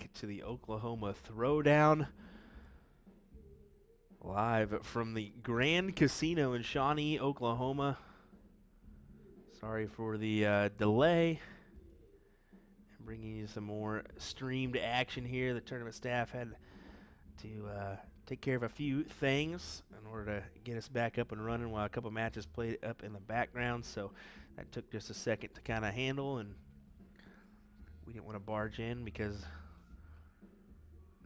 back to the Oklahoma Throwdown, live from the Grand Casino in Shawnee, Oklahoma. Sorry for the delay. I'm bringing you some more streamed action here. The tournament staff had to take care of a few things in order to get us back up and running while a couple matches played up in the background. So that took just a second to kind of handle, and we didn't want to barge in because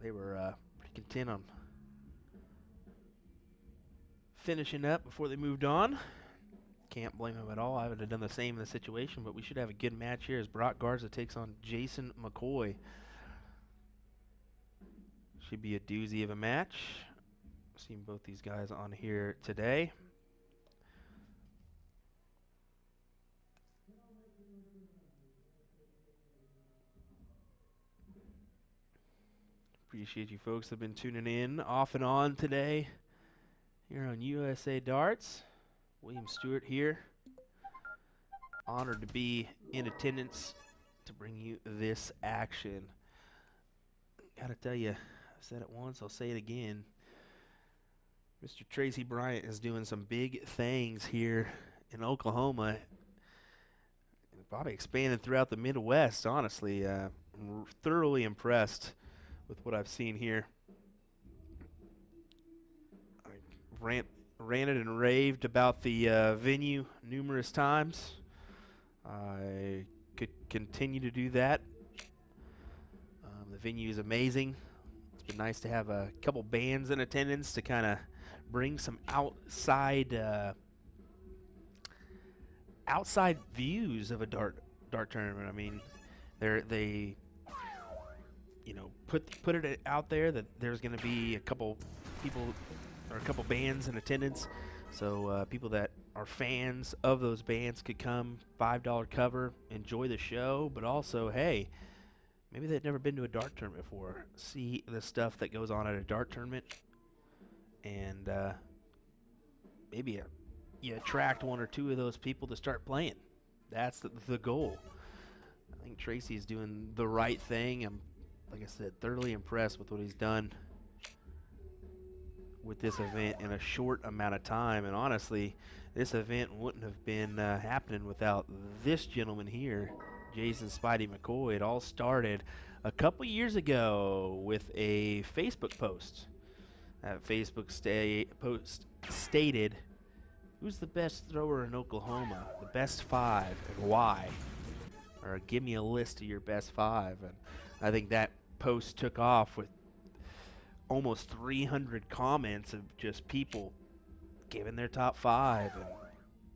they were pretty content on finishing up before they moved on. Can't blame them at all. I would have done the same in the situation, but we should have a good match here as Garza takes on Jason McCoy. Should be a doozy of a match. Seen both these guys on here today. Appreciate you folks that have been tuning in off and on today here on USA Darts. William Stuart here. Honored to be in attendance to bring you this action. Gotta tell you, I've said it once, I'll say it again. Mr. Tracy Bryant is doing some big things here in Oklahoma. Probably expanding throughout the Midwest, honestly. I'm thoroughly impressed with what I've seen here. I ranted and raved about the venue numerous times. I could continue to do that. The venue is amazing. It's been nice to have a couple bands in attendance to kind of bring some outside views of a dart tournament. I mean, they put it out there that there's going to be a couple people or a couple bands in attendance, so people that are fans of those bands could come, $5 cover, enjoy the show, but also, hey, maybe they've never been to a dart tournament before, see the stuff that goes on at a dart tournament, and maybe you attract one or two of those people to start playing. That's the goal. I think Tracy's doing the right thing. I'm, like I said, thoroughly impressed with what he's done with this event in a short amount of time. And honestly, this event wouldn't have been happening without this gentleman here, Jason Spidey McCoy. It all started a couple years ago with a Facebook post. That Facebook post stated, "Who's the best thrower in Oklahoma? The best 5 and why?" Or give me a list of your best 5. And I think that post took off with almost 300 comments of just people giving their top 5 and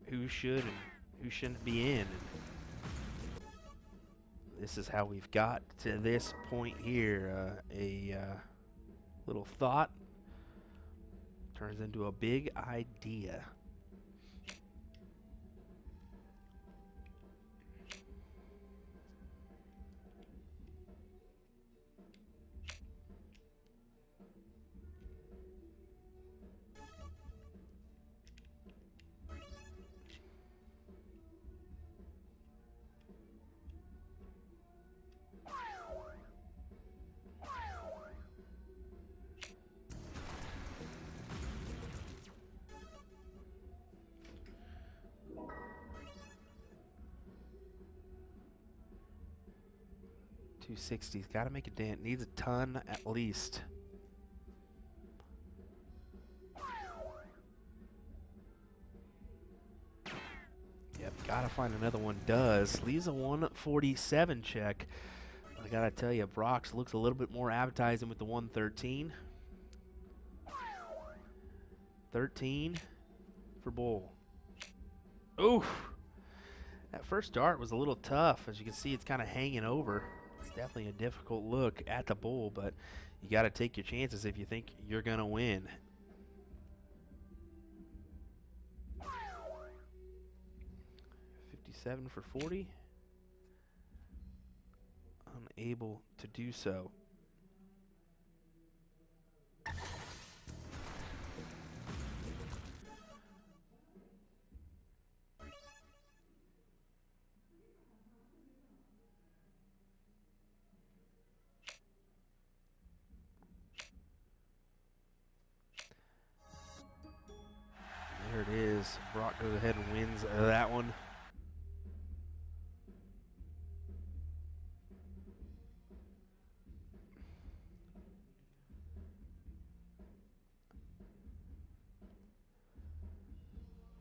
who should and who shouldn't be in. And this is how we've got to this point here. A little thought turns into a big idea. $260's got to make a dent. Needs a ton at least. Yep, got to find another one. Does. Leaves a 147 check. I got to tell you, Brock's looks a little bit more appetizing with the 113. 13 for Bull. Oof. That first dart was a little tough. As you can see, it's kind of hanging over. It's definitely a difficult look at the bull, but you got to take your chances if you think you're going to win. $57 for 40. Unable to do so. as Brock goes ahead and wins that one.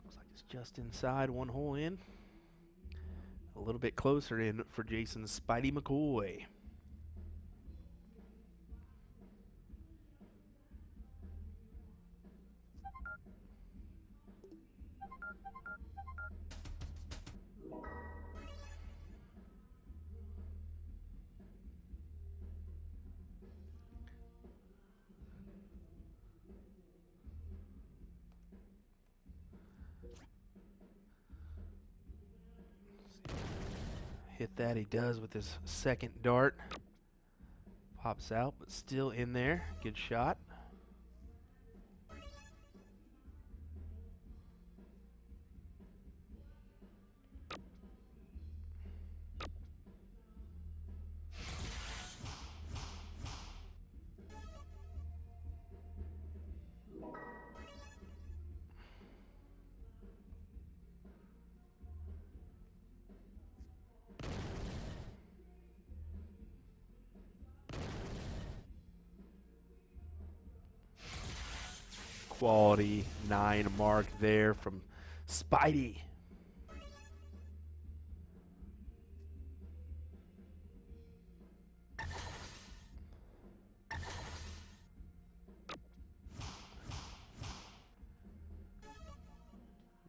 Looks like it's just inside, one hole in. A little bit closer in for Jason Spidey McCoy. Hit that, he does with his second dart. Pops out, but still in there. Good shot. Quality 9 mark there from Spidey.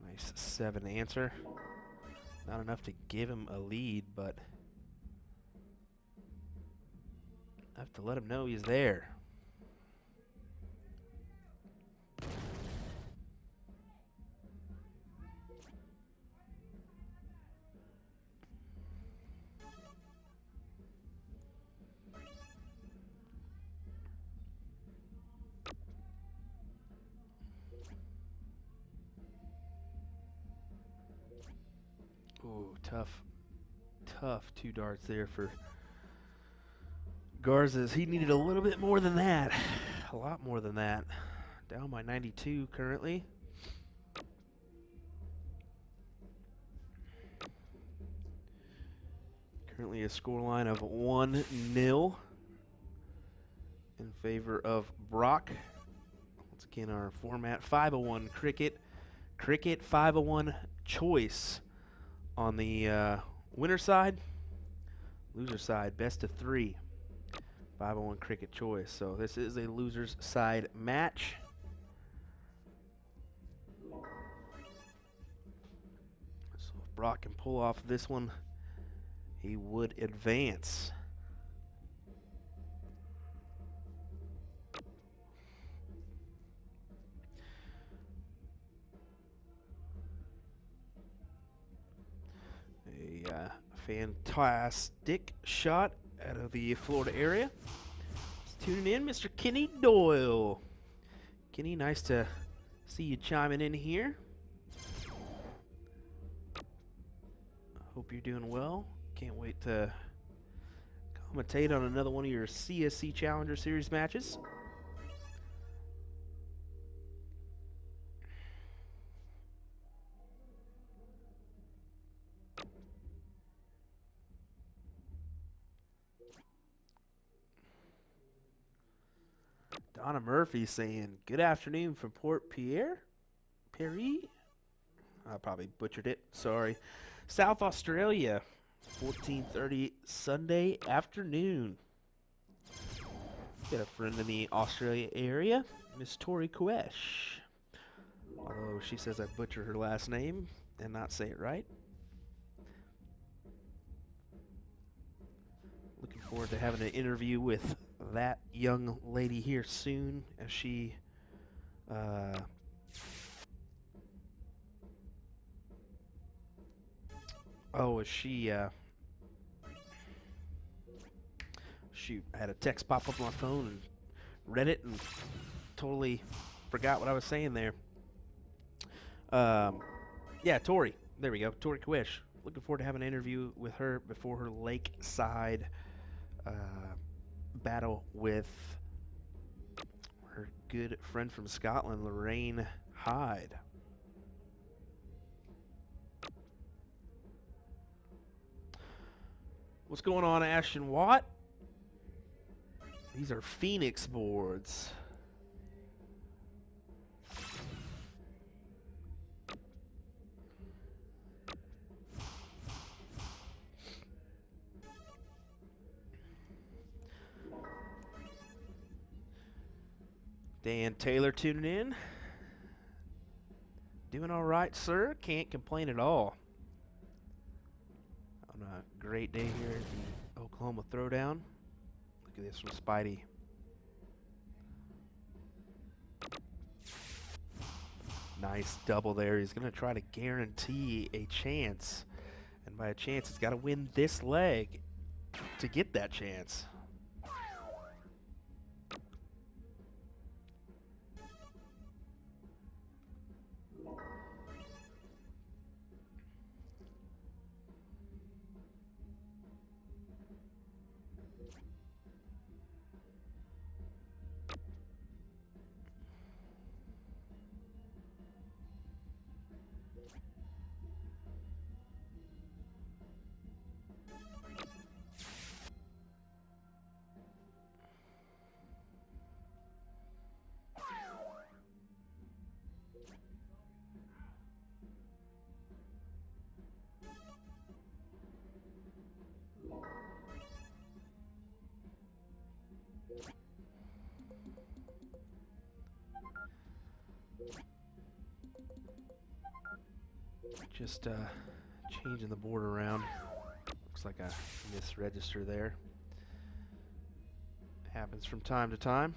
Nice 7 answer. Not enough to give him a lead, but enough to let him know he's there. Ooh, tough 2 darts there for Garza's. He needed a little bit more than that. A lot more than that. Down by 92 currently. Currently a scoreline of 1-0 in favor of Brock. Once again, our format 501 cricket. Cricket 501 choice on the winner side. Loser side, best of 3. 501 cricket choice. So this is a loser's side match. So if Brock can pull off this one, he would advance. A fantastic shot out of the Florida area. Just tuning in, Mr. Kenny Doyle. Kenny, nice to see you chiming in here. Hope you're doing well. Can't wait to commentate on another one of your CSC Challenger Series matches. Donna Murphy saying, good afternoon from Port Pierre. Perry? I probably butchered it. Sorry. South Australia, 14:30 Sunday afternoon. Got a friend in the Australia area, Miss Tori Kwesh. Although she says I butchered her last name and not say it right. Looking forward to having an interview with that young lady here soon as she shoot, I had a text pop up on my phone and read it and totally forgot what I was saying there. Yeah, Tori. There we go. Tori Kwish. Looking forward to having an interview with her before her lakeside battle with her good friend from Scotland, Lorraine Hyde. What's going on, Ashton Watt? These are Phoenix boards. Dan Taylor tuning in. Doing all right, sir. Can't complain at all. On a great day here at the Oklahoma Throwdown. Look at this from Spidey. Nice double there. He's going to try to guarantee a chance. And by a chance, he's got to win this leg to get that chance. Just changing the board around. Looks like a misregister there. Happens from time to time.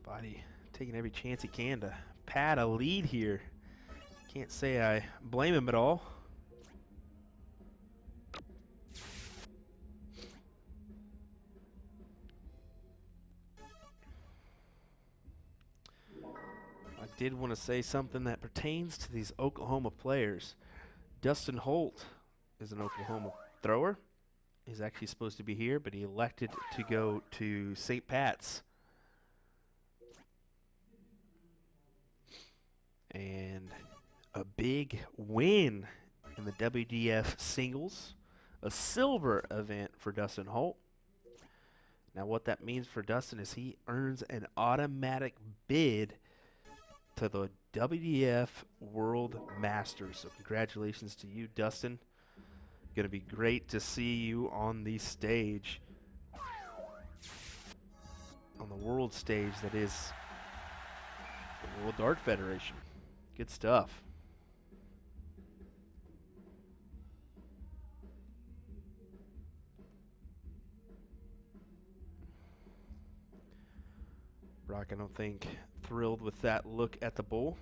Spidey taking every chance he can to pad a lead here. Can't say I blame him at all. I did want to say something that pertains to these Oklahoma players. Dustin Holt is an Oklahoma thrower. He's actually supposed to be here, but he elected to go to St. Pat's. And a big win in the WDF singles, a silver event for Dustin Holt. Now what that means for Dustin is he earns an automatic bid to the WDF World Masters. So congratulations to you, Dustin. Going to be great to see you on the stage, on the world stage that is the World Dart Federation. Good stuff. Brock, I don't think thrilled with that look at the bull.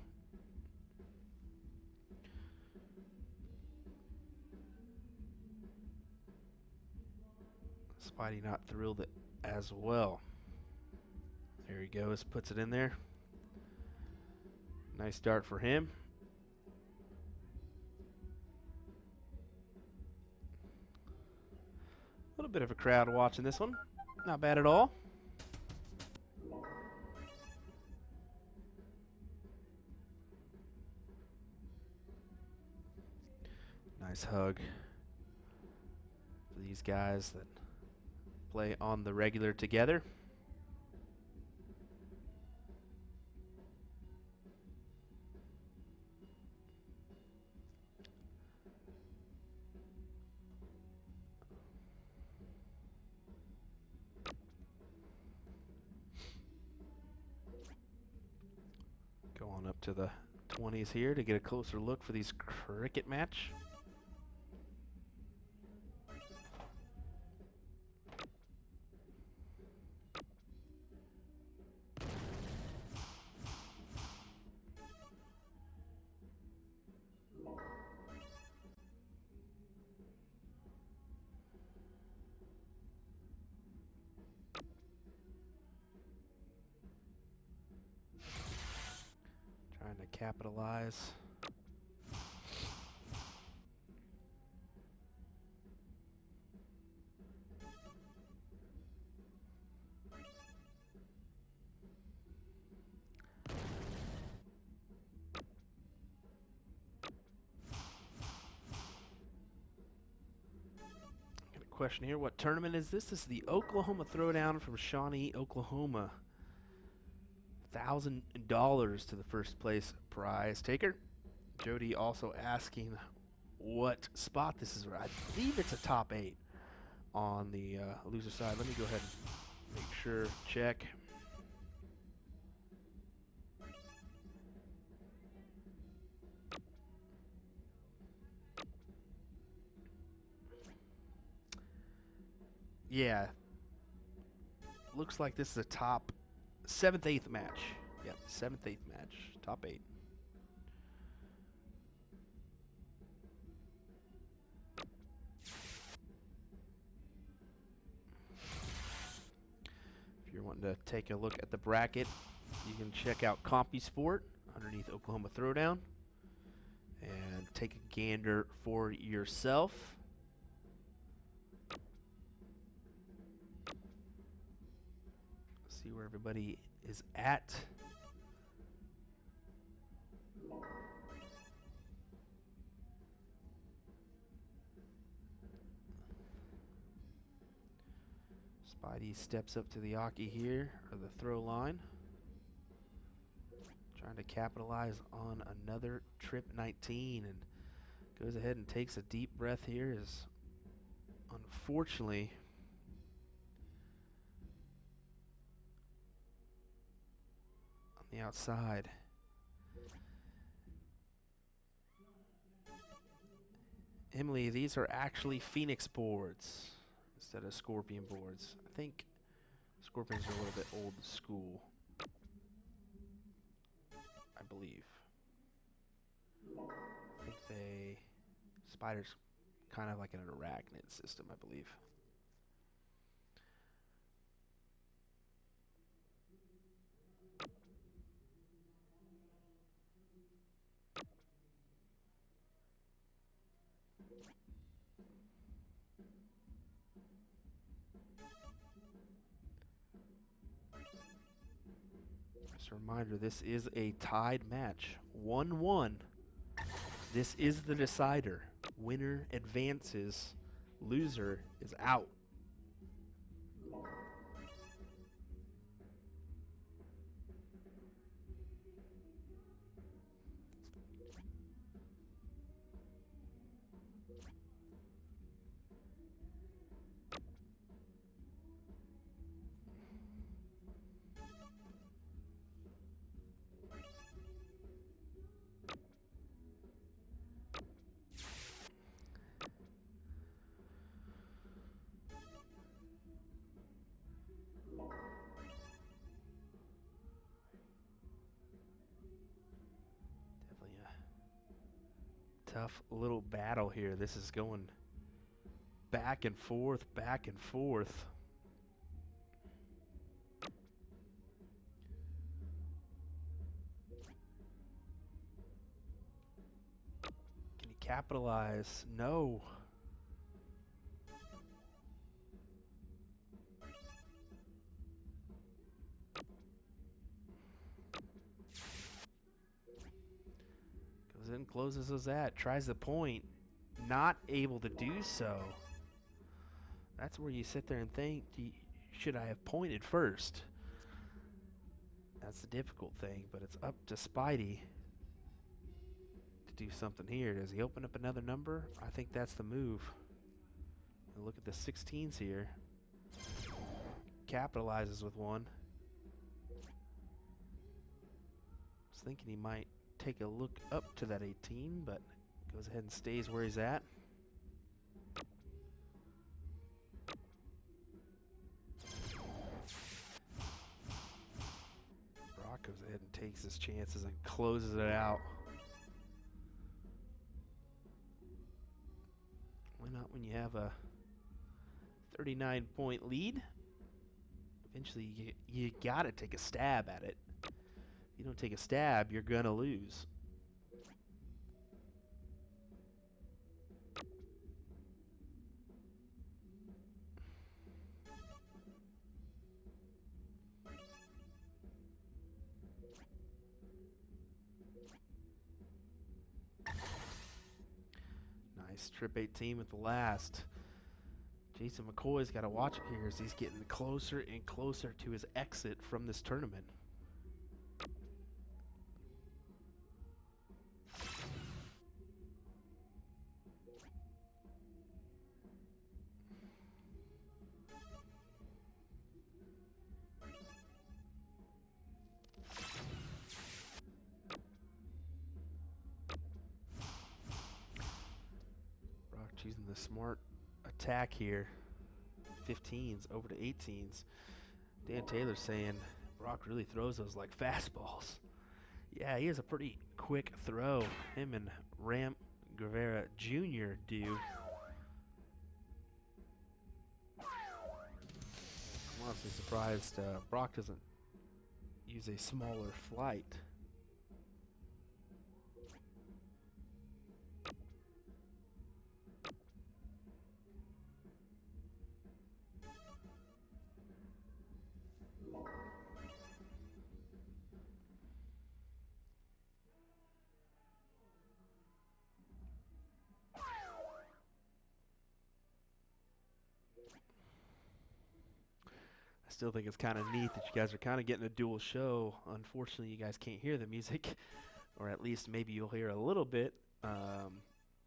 Spidey not thrilled as well. There he goes, puts it in there. Nice start for him. A little bit of a crowd watching this one. Not bad at all. Nice hug for these guys that play on the regular together. Going up to the 20s here to get a closer look for these cricket match. capitalize. Got a question here. What tournament is this? This is the Oklahoma Throwdown from Shawnee, Oklahoma. $1,000 to the first place prize taker. Jody also asking what spot this is. I believe it's a top 8 on the loser side. Let me go ahead and make sure. Check. Yeah. Looks like this is a top 7th, 8th match. Yep, 7th, 8th match. Top 8. If you're wanting to take a look at the bracket, you can check out CompuSport underneath Oklahoma Throwdown and take a gander for yourself. See where everybody is at. Spidey steps up to the Aki here, or the throw line. Trying to capitalize on another trip 19 and goes ahead and takes a deep breath here as unfortunately on the outside. Emily, these are actually Phoenix boards instead of Scorpion boards. I think Scorpions are a little bit old school, I believe. I think Spider's kind of like an arachnid system, I believe. Just a reminder, this is a tied match. 1-1. This is the decider. Winner advances. Loser is out. Tough little battle here. This is going back and forth, back and forth. Can he capitalize? No. In, closes those at, tries the point, not able to do so. That's where you sit there and think, should I have pointed first? That's the difficult thing, but it's up to Spidey to do something here. Does he open up another number? I think that's the move. And look at the 16s here. Capitalizes with one. I was thinking he might take a look up to that 18, but goes ahead and stays where he's at. Brock goes ahead and takes his chances and closes it out. Why not when you have a 39-point lead? Eventually you gotta take a stab at it. you don't take a stab, you're going to lose. Nice trip 18 with the last. Jason McCoy's got to watch it here as he's getting closer and closer to his exit from this tournament. Brock choosing the smart attack here. 15s over to 18s. Dan Taylor saying Brock really throws those like fastballs. Yeah, he has a pretty quick throw. Him and Ram Guevara Jr. do. I'm honestly surprised Brock doesn't use a smaller flight. I still think it's kind of neat that you guys are kind of getting a dual show. Unfortunately, you guys can't hear the music, or at least maybe you'll hear a little bit.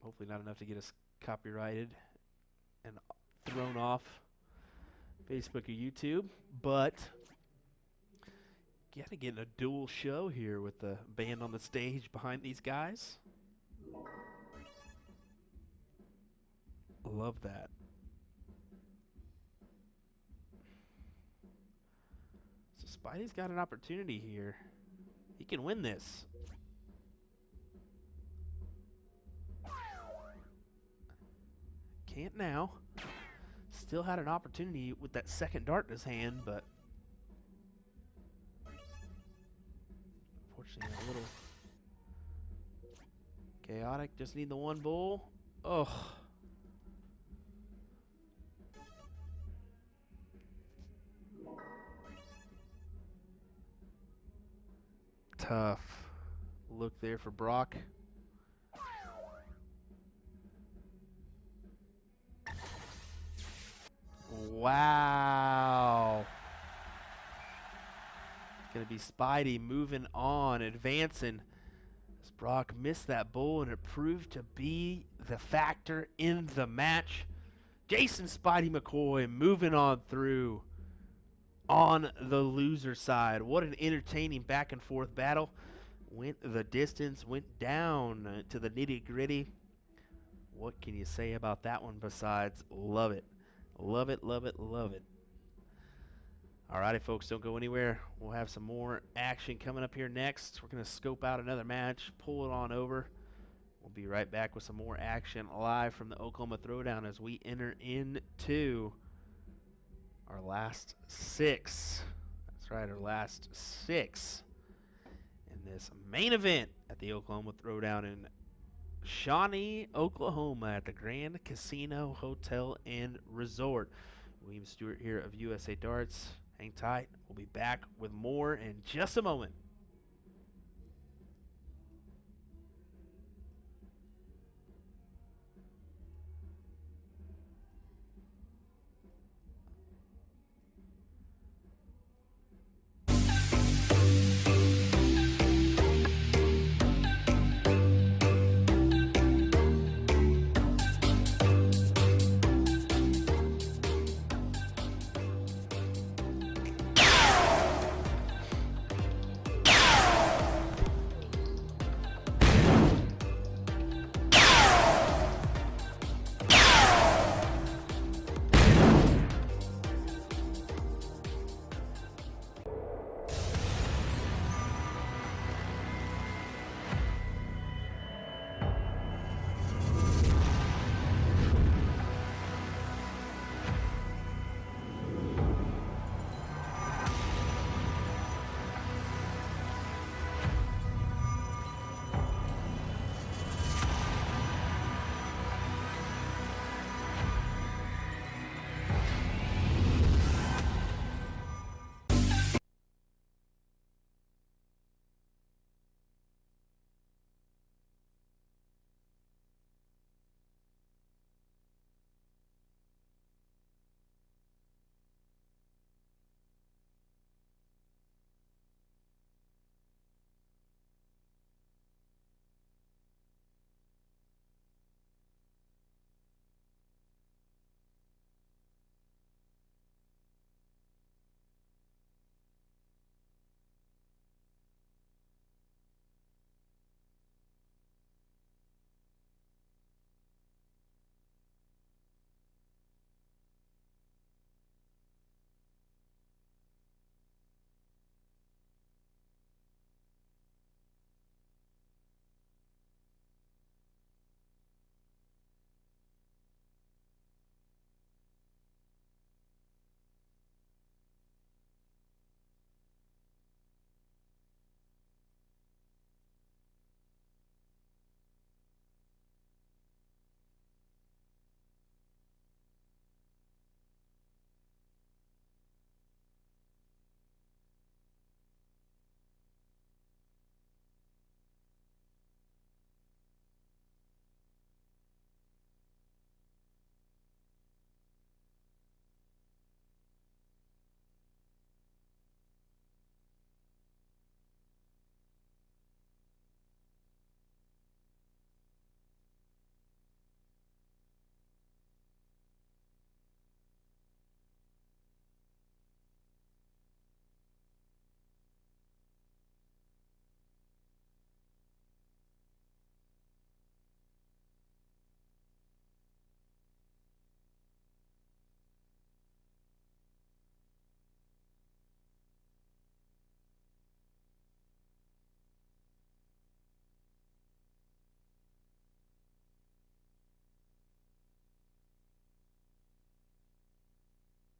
Hopefully not enough to get us copyrighted and thrown off Facebook or YouTube, but gotta get a dual show here with the band on the stage behind these guys. Love that. So Spidey's got an opportunity here. He can win this. Can't now. Still had an opportunity with that second dart in his hand, but unfortunately a little chaotic. Just need the one bull. Oh. Tough look there for Brock. Wow. It's going to be Spidey moving on, advancing. As Brock missed that bull, and it proved to be the factor in the match. Jason Spidey McCoy moving on through on the loser side. What an entertaining back and forth battle. Went the distance, went down to the nitty gritty. What can you say about that one besides love it? Love it, love it, love it. Alrighty, folks, don't go anywhere. We'll have some more action coming up here next. We're going to scope out another match, pull it on over. We'll be right back with some more action live from the Oklahoma Throwdown as we enter into our last six. That's right, our last six in this main event at the Oklahoma Throwdown in Shawnee, Oklahoma at the Grand Casino Hotel and Resort. William Stuart here of USA Darts. Hang tight. We'll be back with more in just a moment.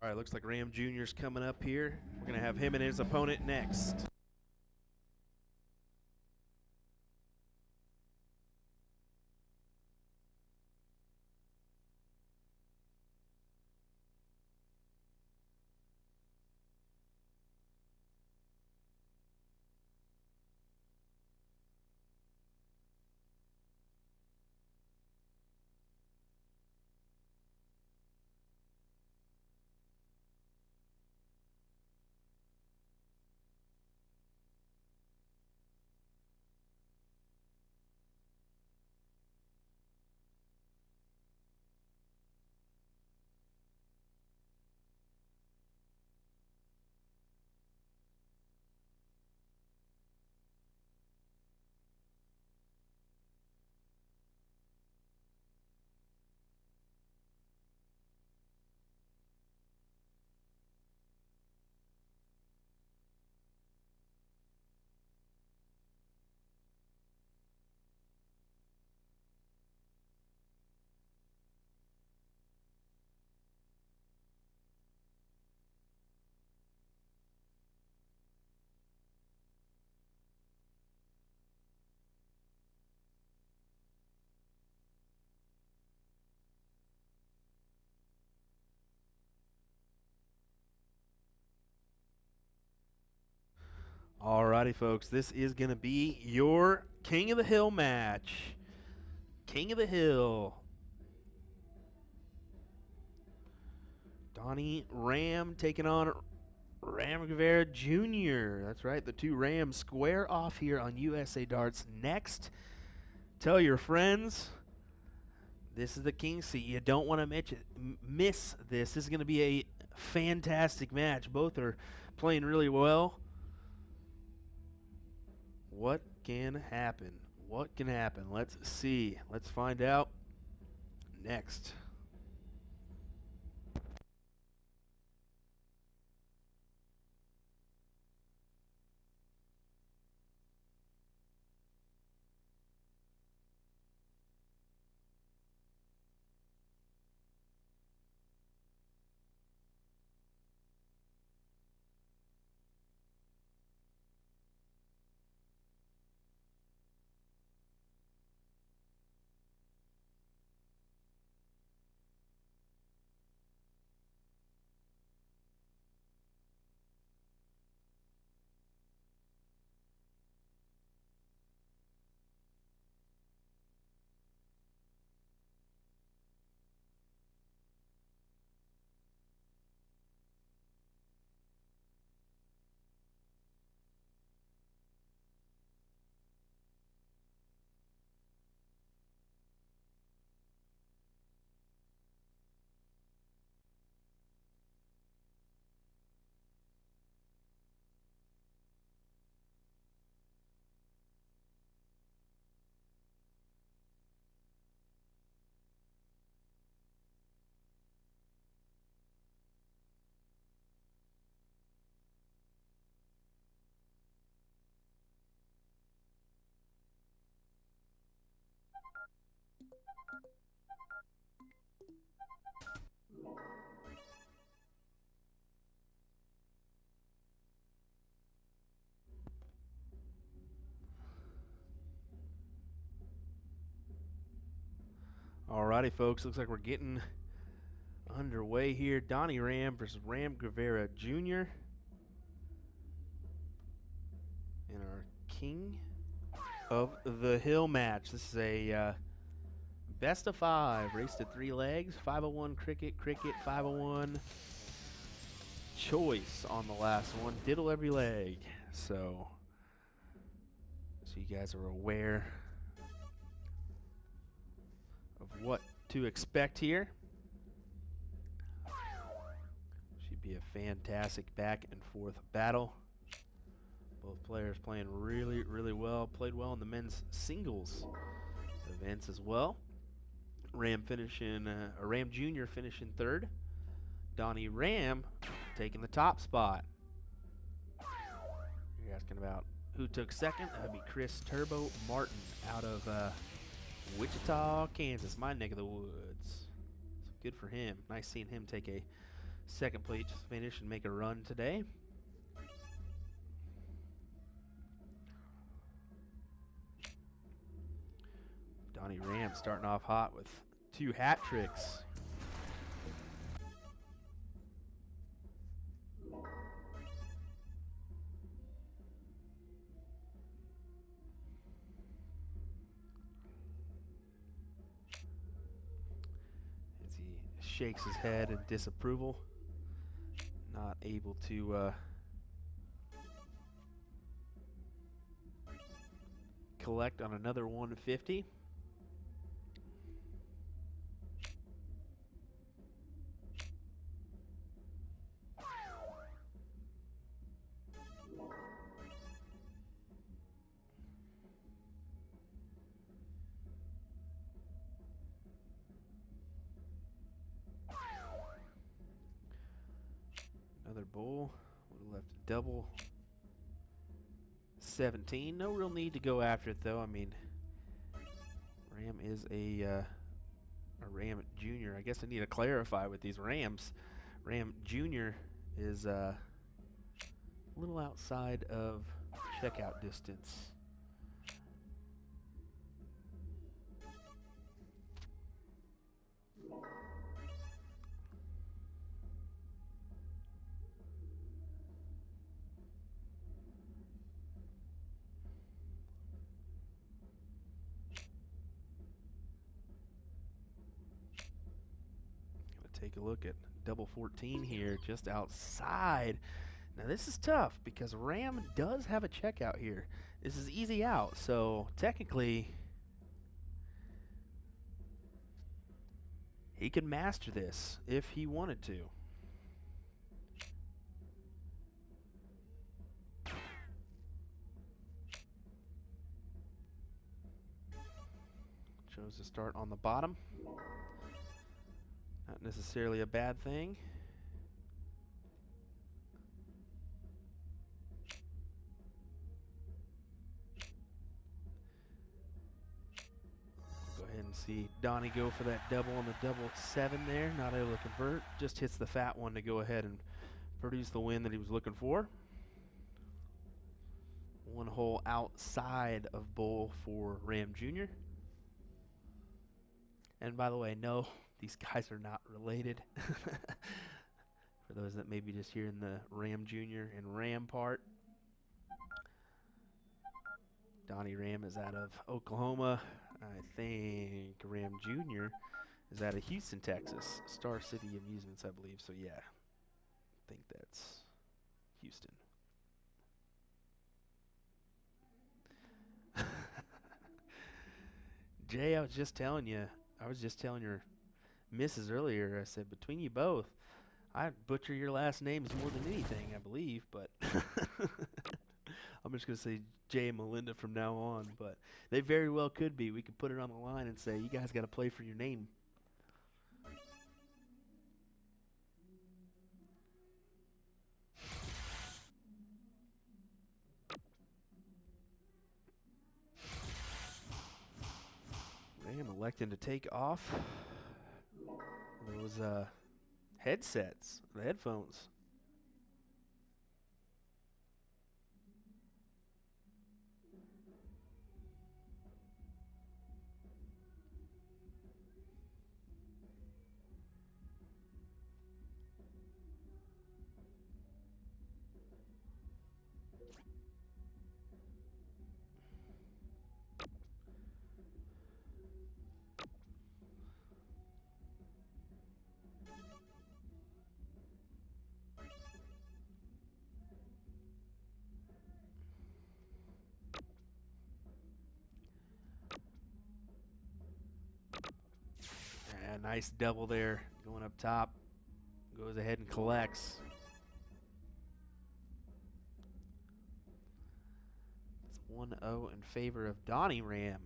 All right, looks like Ram Jr.'s coming up here. We're going to have him and his opponent next. Alrighty, folks, this is going to be your King of the Hill match. King of the Hill. Donnie Ram taking on Ram Guevara Jr. That's right, the two Rams square off here on USA Darts next. Tell your friends, this is the King seat. You don't want to miss this. This is going to be a fantastic match. Both are playing really well. What can happen? What can happen? Let's see. Let's find out next. Alrighty, folks, looks like we're getting underway here. Donnie Ram versus Ram Guevara Jr. in our King of the Hill match. This is a best of 5, race to 3 legs, 501 cricket, 501 choice on the last one, diddle every leg. So you guys are aware of what to expect here. Should be a fantastic back and forth battle. Both players playing really, really well. Played well in the men's singles events as well. Ram Jr. finishing 3rd. Donnie Ram taking the top spot. You're asking about who took 2nd? That would be Chris Turbo Martin out of Wichita, Kansas, my neck of the woods. So good for him. Nice seeing him take a second place finish and make a run today. Donnie Ram starting off hot with 2 hat tricks. As he shakes his head in disapproval, not able to collect on another 150. Another bull. Would have left a double 17. No real need to go after it, though. I mean, Ram is a Ram Junior. I guess I need to clarify with these Rams. Ram Junior is a little outside of checkout distance. Take a look at double 14 here, just outside. Now this is tough because Ram does have a checkout here. This is easy out, so technically he could master this if he wanted to. Chose to start on the bottom. Not necessarily a bad thing. Go ahead and see Donnie go for that double on the double 7 there. Not able to convert. Just hits the fat one to go ahead and produce the win that he was looking for. One hole outside of bull for Ram Jr. And by the way, no, these guys are not related. For those that may be just hearing the Ram Jr. and Ram part. Donnie Ram is out of Oklahoma. I think Ram Jr. is out of Houston, Texas. Star City Amusements, I believe. So, yeah, I think that's Houston. Jay, I was just telling your missus earlier, I said, between you both, I'd butcher your last names more than anything, I believe, but I'm just going to say Jay and Melinda from now on, but they very well could be. We could put it on the line and say, you guys got to play for your name. Ram electing to take off those headsets, the headphones. Nice double there, going up top. Goes ahead and collects. It's 1-0 in favor of Donnie Ram.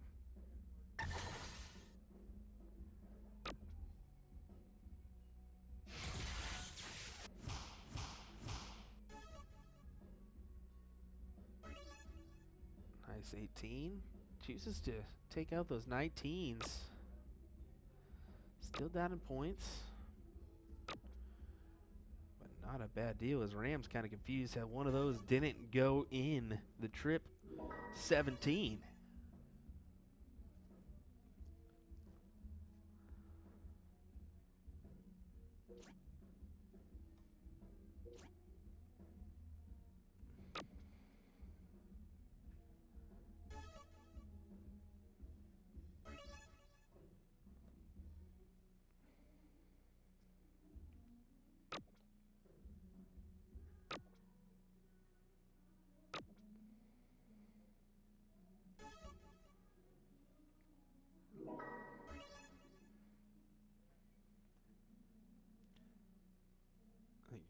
Nice 18. Chooses to take out those 19s. Still down in points. Not a bad deal, as Rams kind of confused how one of those didn't go in the trip 17.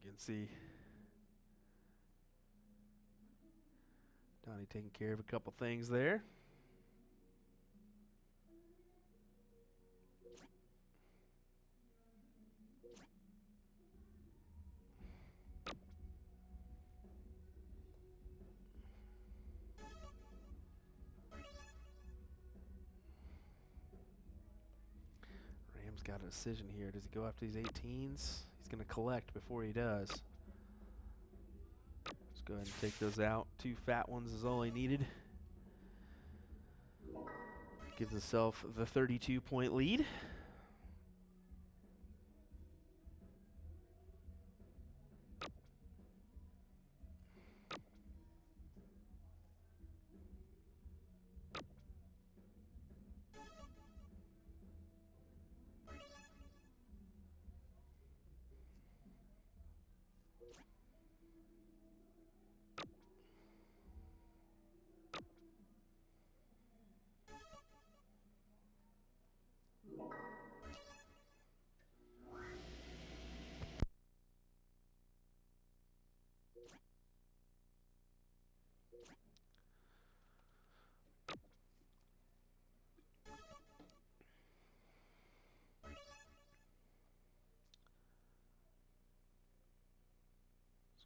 You can see Donnie taking care of a couple things there. Rams got a decision here. Does he go after these 18s? He's going to collect before he does. Let's go ahead and take those out. 2 fat ones is all he needed. Gives himself the 32-point lead.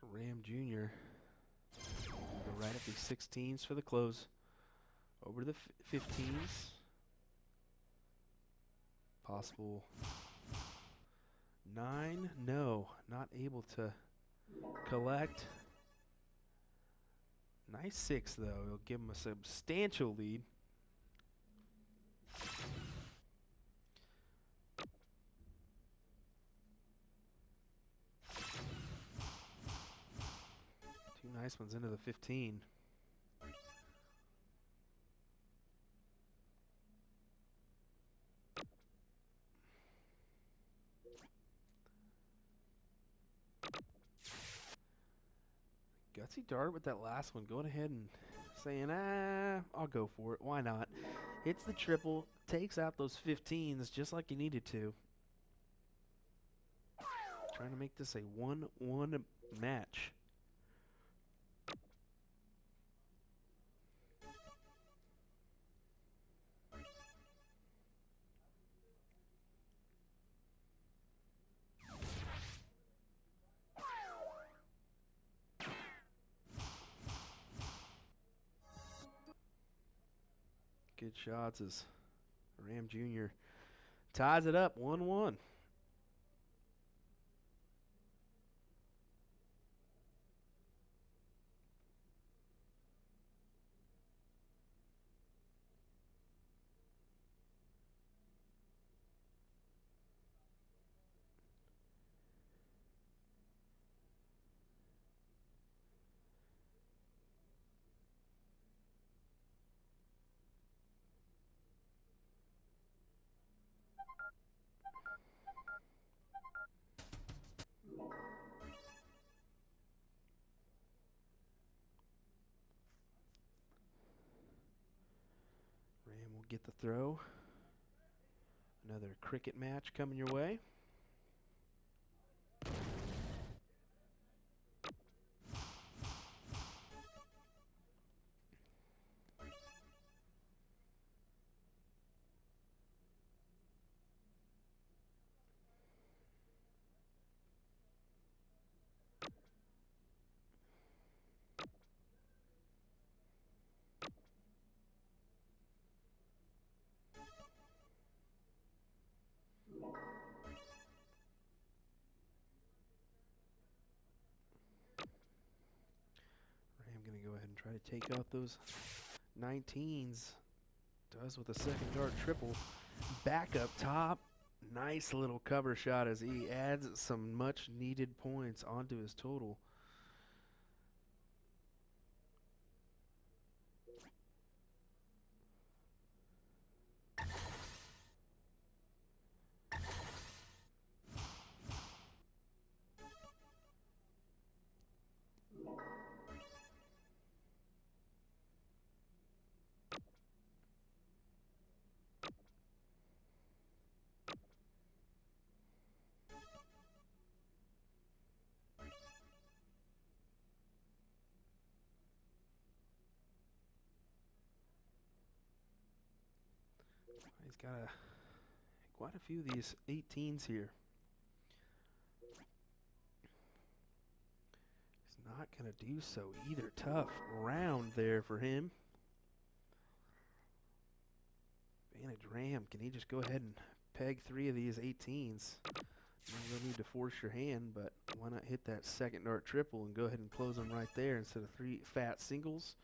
So Ram Jr. go right up these 16s for the close. Over to the 15s. Possible 9. No, not able to collect. Nice 6, though. It'll give him a substantial lead. Two nice ones into the 15. Gutsy dart with that last one, going ahead and saying, I'll go for it. Why not? Hits the triple, takes out those 15s just like he needed to. Trying to make this a 1-1 match. Good shots as Ram Jr. ties it up 1-1. Ram will get the throw. Another cricket match coming your way. Try to take out those 19s. Does with a second dart triple. Back up top. Nice little cover shot as he adds some much needed points onto his total. He's got quite a few of these 18s here. He's not going to do so either. Tough round there for him. Advantage Ram, can he just go ahead and peg 3 of these 18s? You don't need to force your hand, but why not hit that second dart triple and go ahead and close them right there instead of 3 fat singles?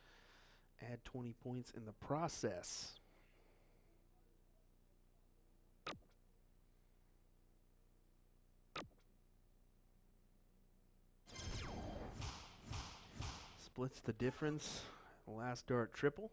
Add 20 points in the process. Splits the difference. Last dart triple.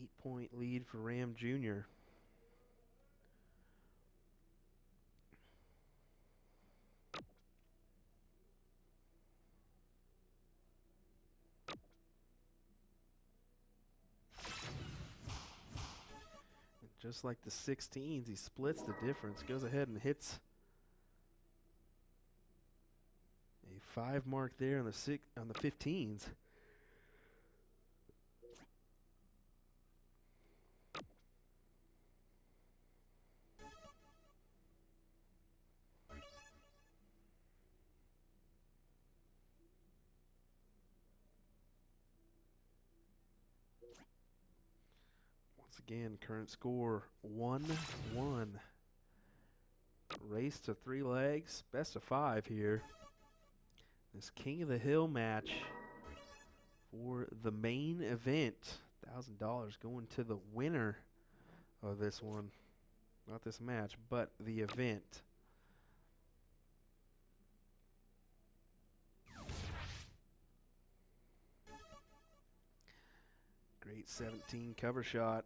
Eight-point lead for Ram Jr. And just like the 16s, he splits the difference, goes ahead and hits a 5 mark there on the 15s. Once again, current score 1-1. Race to 3 legs, best of 5 here. This King of the Hill match for the main event. $1,000 going to the winner of this one. Not this match, but the event. Great 17 cover shot.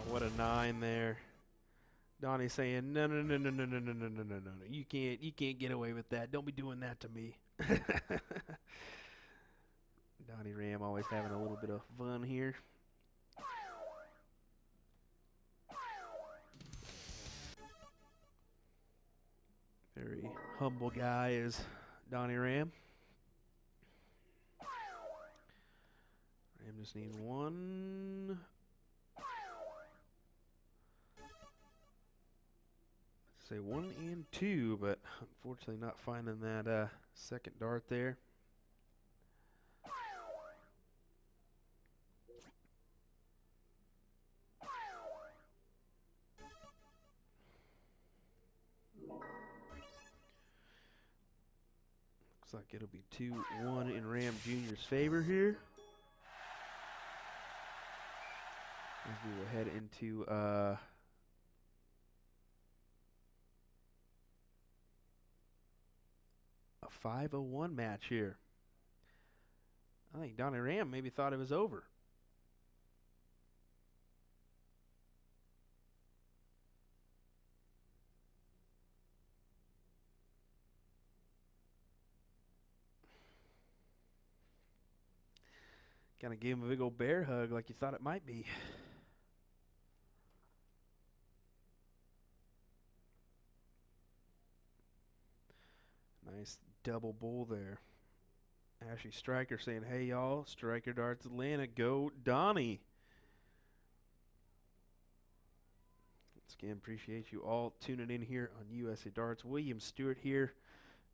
What a 9 there. Donnie saying, no, you can't get away with that. Don't be doing that to me. Donnie Ram always having a little bit of fun here. Very humble guy is Donnie Ram. Ram just need 1. Say 1 and 2, but unfortunately not finding that second dart there. Looks like it'll be 2-1 in Ram Jr.'s favor here. As we will head into a 5-01 match here. I think Donnie Ram maybe thought it was over. Kind of gave him a big old bear hug like you thought it might be. Nice double bull there. Ashley Stryker saying, hey y'all, Stryker Darts Atlanta, go Donnie. Once again, appreciate you all tuning in here on USA Darts. William Stuart here.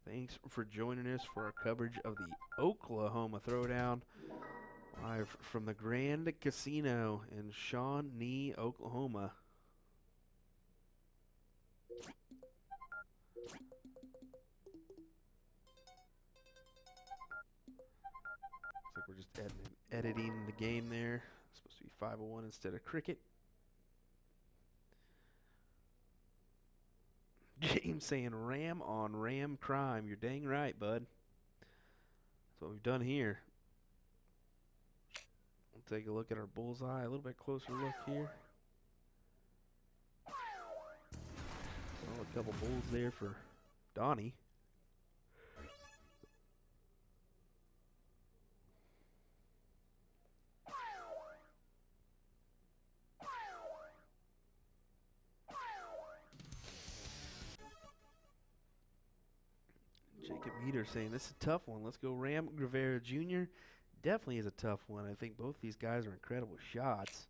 Thanks for joining us for our coverage of the Oklahoma Throwdown. Live from the Grand Casino in Shawnee, Oklahoma. Looks like we're just editing the game there. It's supposed to be 5-01 instead of cricket. James saying Ram on Ram crime. You're dang right, bud. That's what we've done here. We'll take a look at our bullseye. A little bit closer look here. Oh, a couple bulls there for Donnie. Jacob Meter saying this is a tough one. Let's go Ram Rivera Jr. Definitely is a tough one. I think both these guys are incredible shots.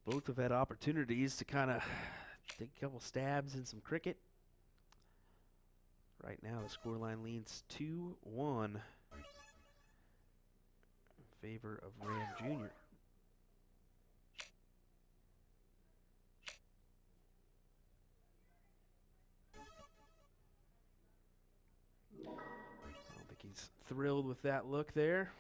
Both have had opportunities to kind of take a couple stabs in some cricket. Right now the scoreline leans 2-1 in favor of Ram Jr. He's thrilled with that look there.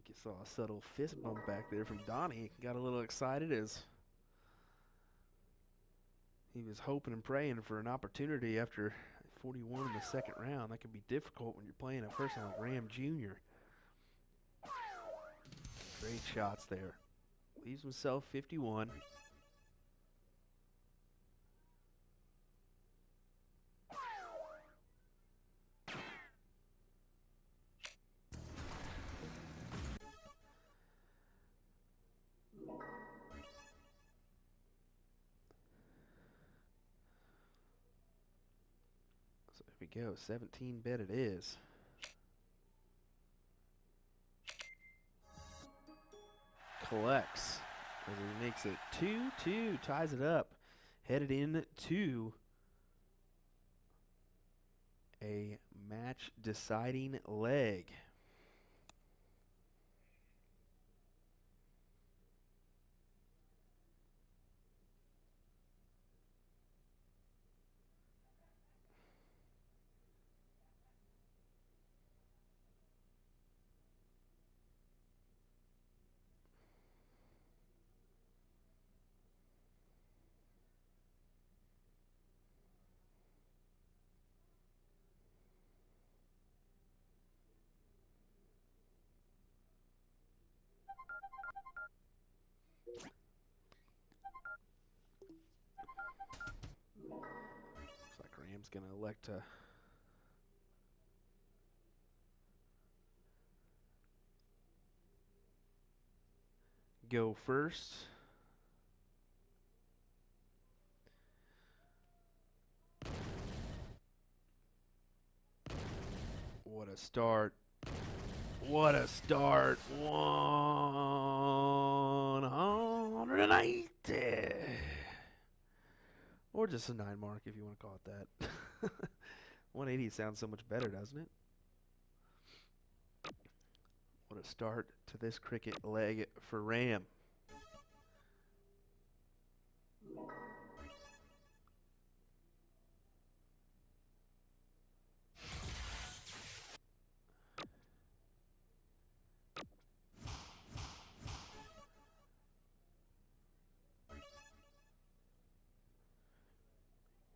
You saw a subtle fist bump back there from Donnie. Got a little excited as he was hoping and praying for an opportunity after 41 in the second round. That could be difficult when you're playing a person like Ram Jr. Great shots there. Leaves himself 51. Here we go, 17 bet it is. Collects as he makes it 2-2, ties it up, headed in to a match deciding leg. Ram's going to elect to go first. a start. What a start. 180. Or just a 9 mark if you want to call it that. 180 sounds so much better, doesn't it? What a start to this cricket leg for Ram.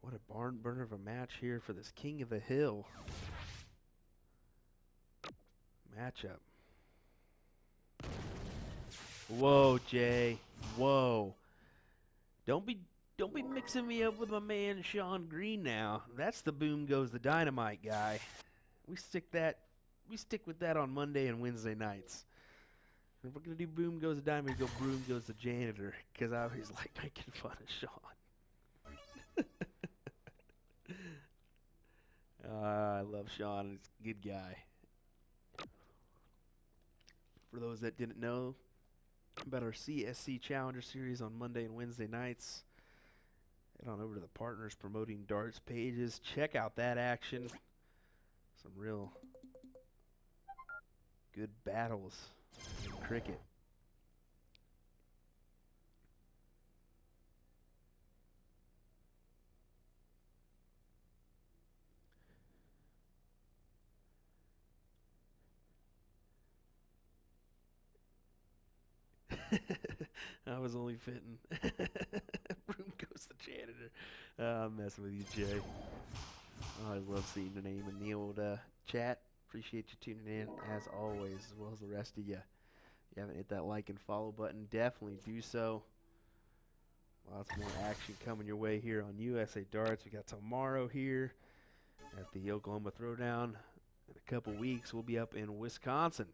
What a barn burner of a match here for this King of the Hill matchup. Whoa, Jay. Whoa. Don't be mixing me up with my man Sean Green now. That's the boom goes the dynamite guy. We stick with that on Monday and Wednesday nights. If we're gonna do boom goes the dynamite, go boom goes the janitor, because I always like making fun of Sean. I love Sean. He's a good guy. For those that didn't know about our CSC Challenger Series on Monday and Wednesday nights, head on over to the Partners Promoting Darts pages. Check out that action. Some real good battles in cricket. I was only fitting. Broom goes the janitor. I'm messing with you, Jay. Oh, I love seeing the name in the old chat. Appreciate you tuning in, as always, as well as the rest of you. If you haven't hit that like and follow button, definitely do so. Lots more action coming your way here on USA Darts. We got tomorrow here at the Oklahoma Throwdown. In a couple weeks, we'll be up in Wisconsin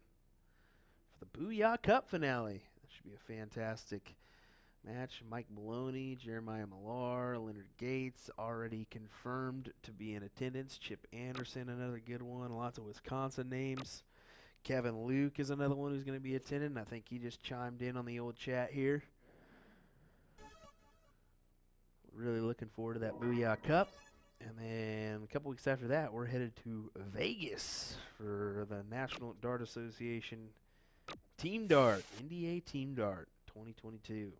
for the Booyah Cup finale. That should be a fantastic match. Mike Maloney, Jeremiah Millar, Leonard Gates already confirmed to be in attendance. Chip Anderson, another good one. Lots of Wisconsin names. Kevin Luke is another one who's going to be attending. I think he just chimed in on the old chat here. Really looking forward to that Booyah Cup. And then a couple weeks after that, we're headed to Vegas for the National Dart Association Team Dart, NDA Team Dart 2022.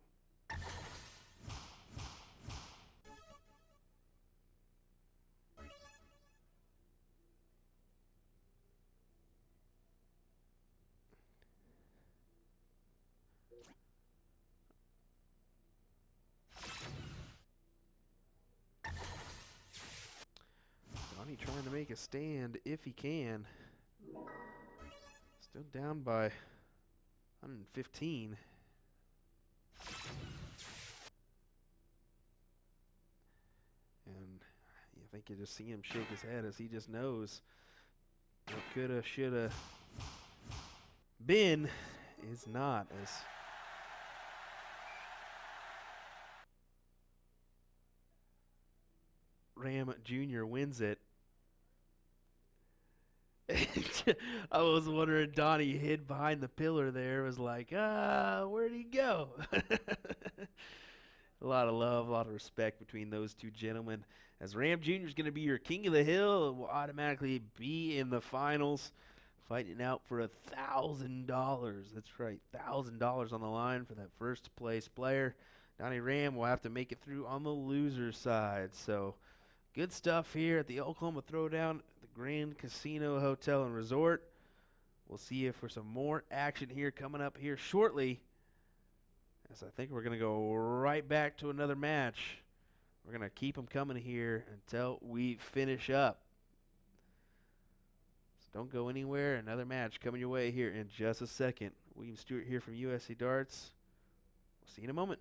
Shawnee trying to make a stand if he can. Still down by 115. And I think you just see him shake his head as he just knows what coulda, shoulda been is not, as Ram Jr. wins it. I was wondering, Donnie hid behind the pillar there, was like, where'd he go? A lot of love, a lot of respect between those two gentlemen. As Ram Jr. is going to be your King of the Hill, will automatically be in the finals, fighting out for $1,000. That's right, $1,000 on the line for that first place player. Donnie Ram will have to make it through on the loser side. So good stuff here at the Oklahoma Throwdown, the Grand Casino Hotel and Resort. We'll see you for some more action here coming up here shortly, as I think we're going to go right back to another match. We're going to keep them coming here until we finish up. So don't go anywhere. Another match coming your way here in just a second. William Stuart here from USA Darts. We'll see you in a moment.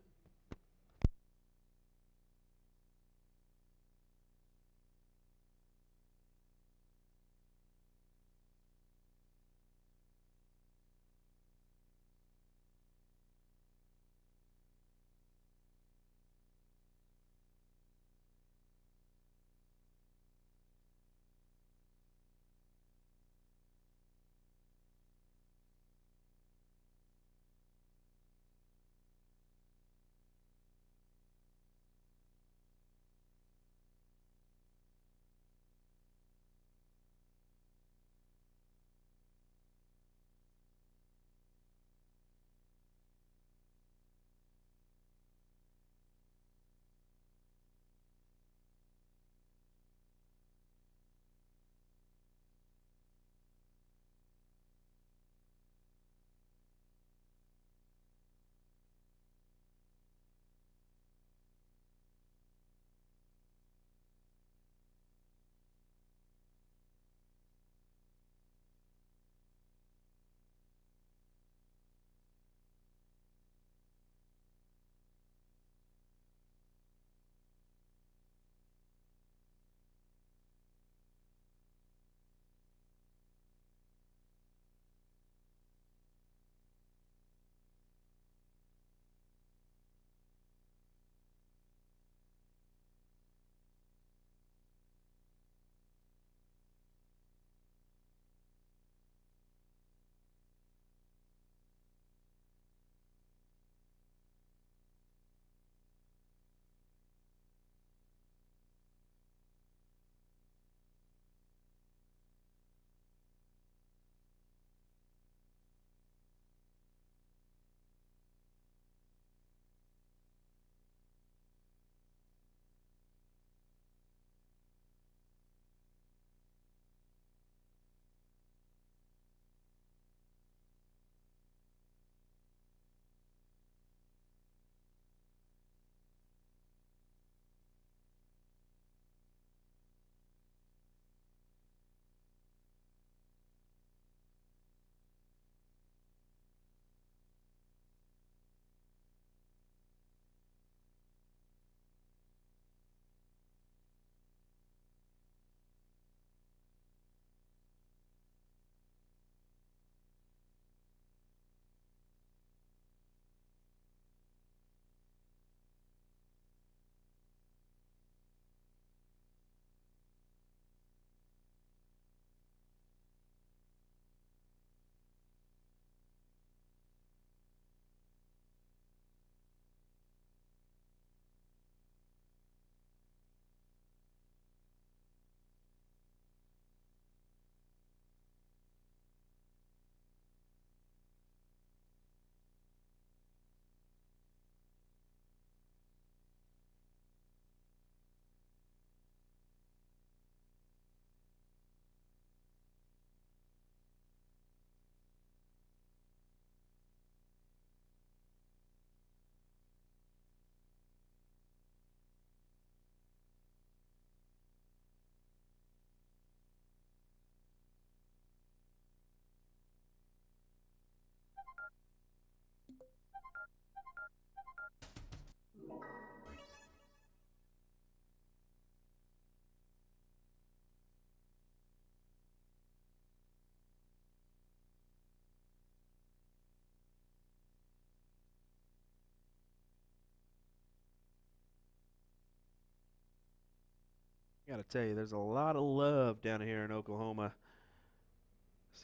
Gotta tell you, there's a lot of love down here in Oklahoma.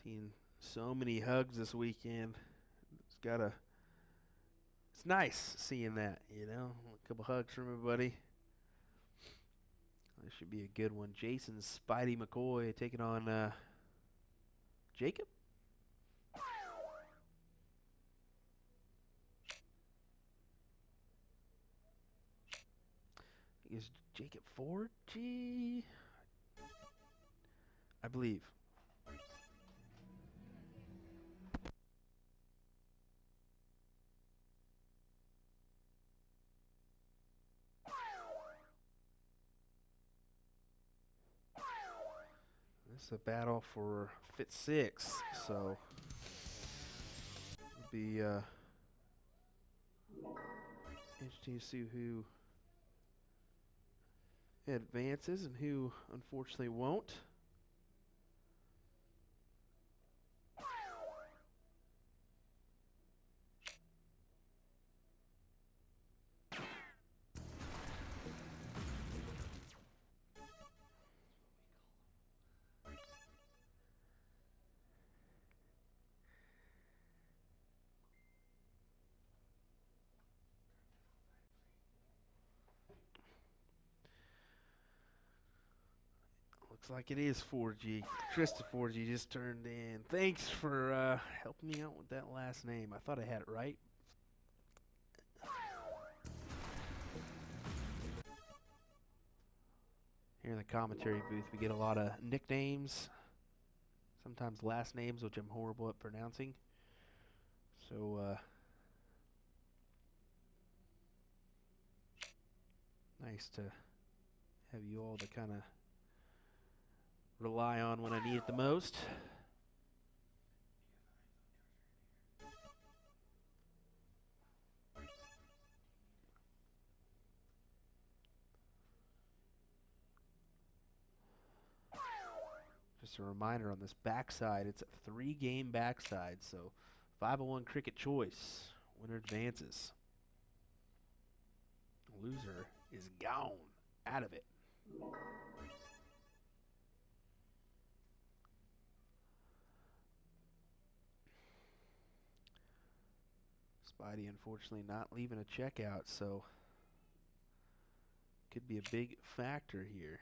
Seen so many hugs this weekend. It's nice seeing that, you know. A couple hugs from everybody. This should be a good one. Jason Spidey McCoy taking on Jacob. Is Jacob 4G? I believe. This is a battle for Fit 6, so it'll be interesting to see who advances and who unfortunately won't. Looks like it is 4G. Krista 4G just turned in. Thanks for helping me out with that last name. I thought I had it right. Here in the commentary booth, we get a lot of nicknames, sometimes last names, which I'm horrible at pronouncing. So, nice to have you all to kind of rely on when I need it the most. Just a reminder on this backside, it's a 3-game backside, so 501 cricket choice. Winner advances. Loser is gone out of it. Spidey unfortunately not leaving a checkout, so could be a big factor here.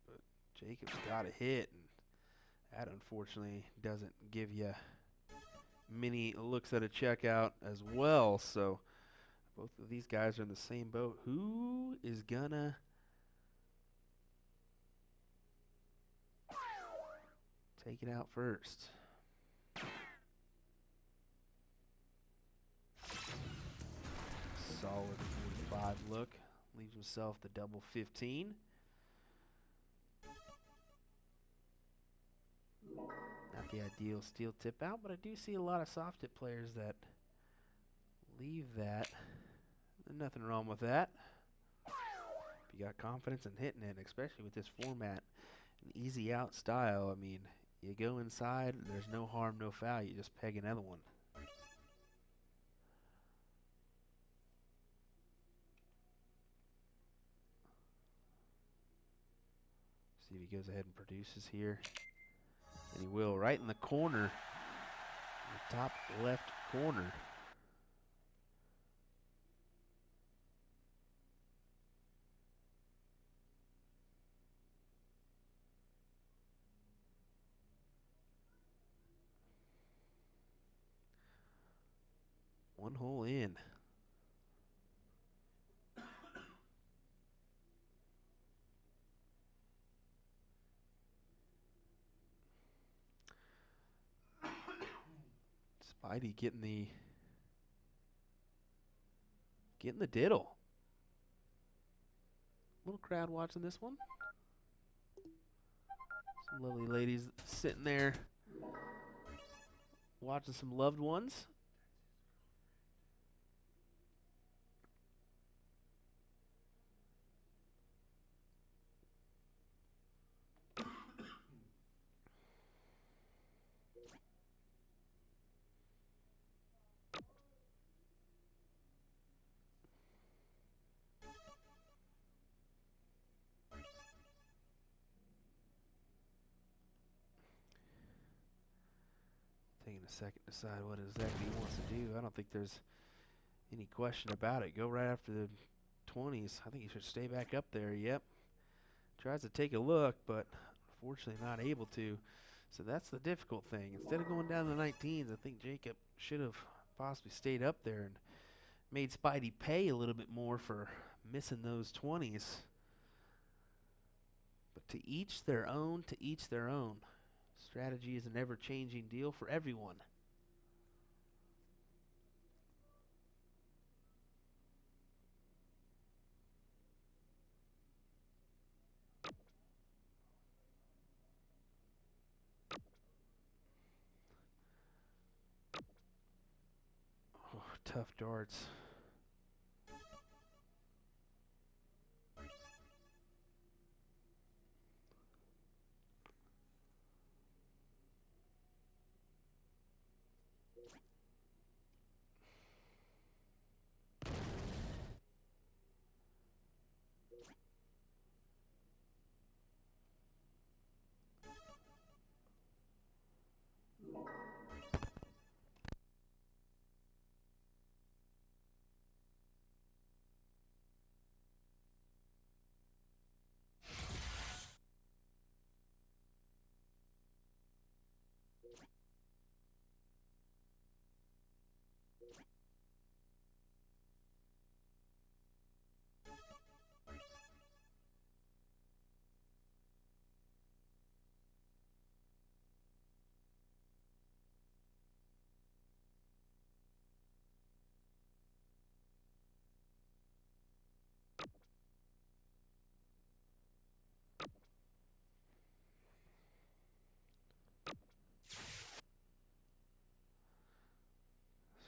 But Jacob's got a hit, and that unfortunately doesn't give you many looks at a checkout as well. So both of these guys are in the same boat. Who is gonna take it out first? Solid 45 look. Leaves himself the double 15. Not the ideal steel tip out, but I do see a lot of soft tip players that leave that. There's nothing wrong with that. If you got confidence in hitting it, especially with this format, an easy out style, I mean, you go inside, there's no harm, no foul. You just peg another one. See if he goes ahead and produces here. And he will, right in the corner, the top left corner. One hole in. Spidey getting the diddle. Little crowd watching this one. Some lovely ladies sitting there watching some loved ones. a second decide what exactly he wants to do. I don't think there's any question about it. Go right after the 20s. I think he should stay back up there. Yep. Tries to take a look, but unfortunately not able to. So that's the difficult thing. Instead of going down to the 19s, I think Jacob should have possibly stayed up there and made Spidey pay a little bit more for missing those 20s. But to each their own, to each their own. Strategy is an ever-changing deal for everyone. Oh, tough darts.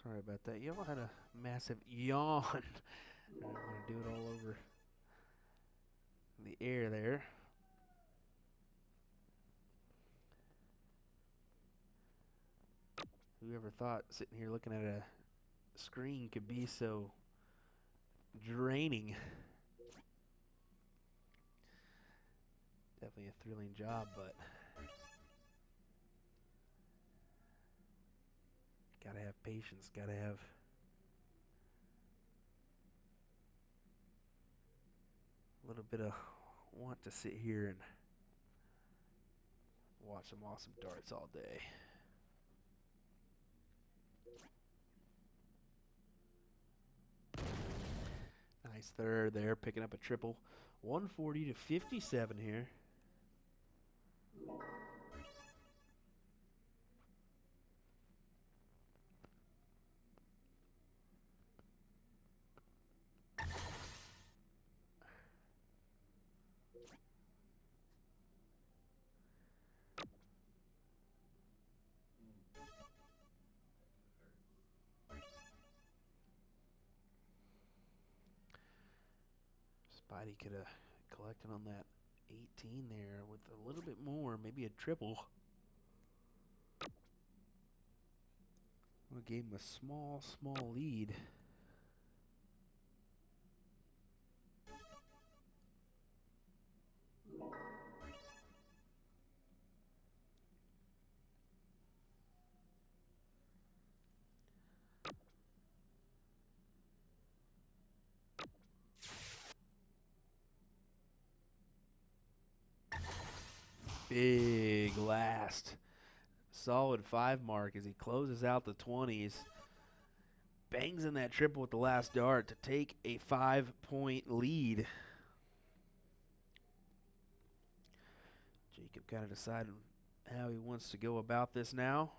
Sorry about that. Y'all had a massive yawn. I'm going to do it all over the air there. Whoever thought sitting here looking at a screen could be so draining. Definitely a thrilling job, but gotta have patience, gotta have a little bit of want to sit here and watch some awesome darts all day. Nice third there, picking up a triple. 140 to 57 here. Spidey could have collected on that 18 there with a little bit more, maybe a triple. Well, gave him a small lead. Big last. Solid 5 mark as he closes out the 20s. Bangs in that triple with the last dart to take a 5-point lead. Jacob kind of decided how he wants to go about this now.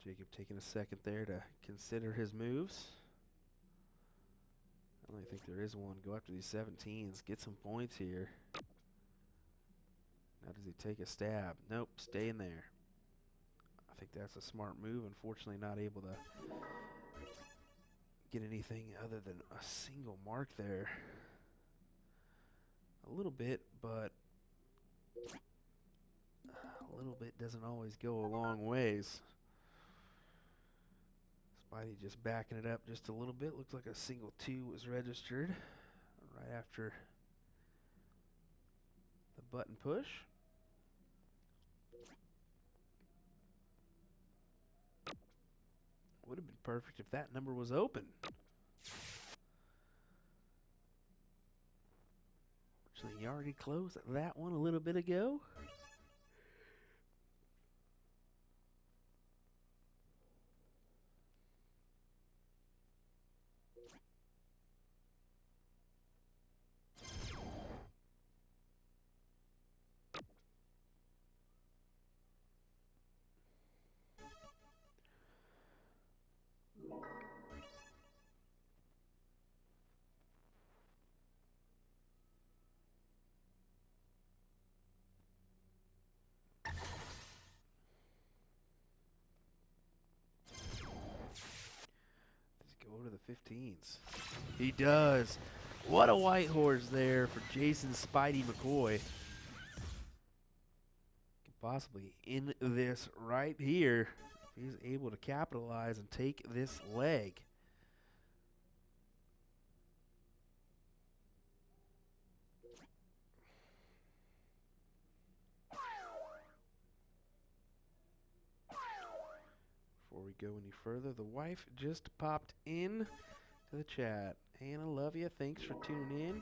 Jacob taking a second there to consider his moves. I only think there is one. Go after these 17s. Get some points here. Now does he take a stab? Nope, stay in there. I think that's a smart move. Unfortunately not able to get anything other than a single mark there. A little bit, but a little bit doesn't always go a long ways. Spidey just backing it up just a little bit. Looks like a single 2 was registered right after the button push. Would have been perfect if that number was open. Actually, he already closed that one a little bit ago. Go to the 15s. He does. What a white horse there for Jason Spidey McCoy. Could possibly end this right here if he's able to capitalize and take this leg. Before we go any further, the wife just popped in to the chat. Hannah, love you. Thanks for tuning in.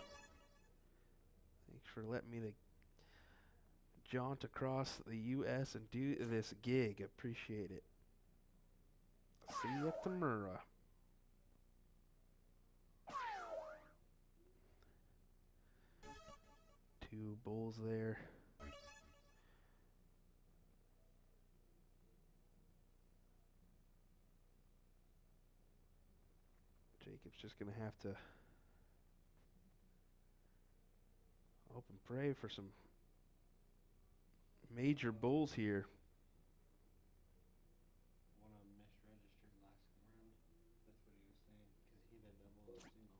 Thanks for letting me jaunt across the U.S. and do this gig. Appreciate it. See you tomorrow. Two bulls there. Jacob's just going to have to hope and pray for some major bulls here. One of them misregistered last round. That's what he was saying, because he did double a single.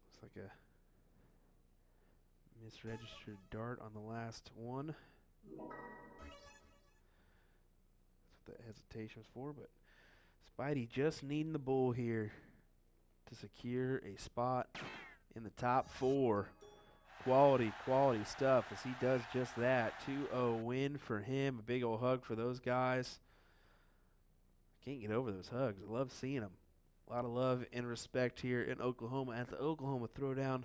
Looks like a misregistered dart on the last one. That's what that hesitation was for, but Spidey just needing the bull here to secure a spot in the top 4. Quality stuff as he does just that. 2-0 win for him. A big old hug for those guys. Can't get over those hugs. I love seeing them. A lot of love and respect here in Oklahoma at the Oklahoma Throwdown.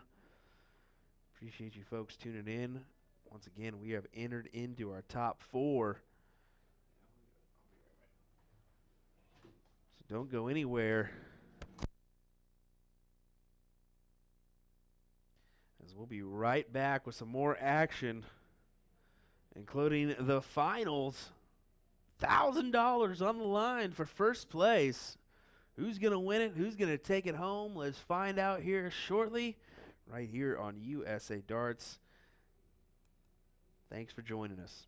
Appreciate you folks tuning in. Once again, we have entered into our top 4. So don't go anywhere, as we'll be right back with some more action, including the finals. $1,000 on the line for first place. Who's going to win it? Who's going to take it home? Let's find out here shortly, right here on USA Darts. Thanks for joining us.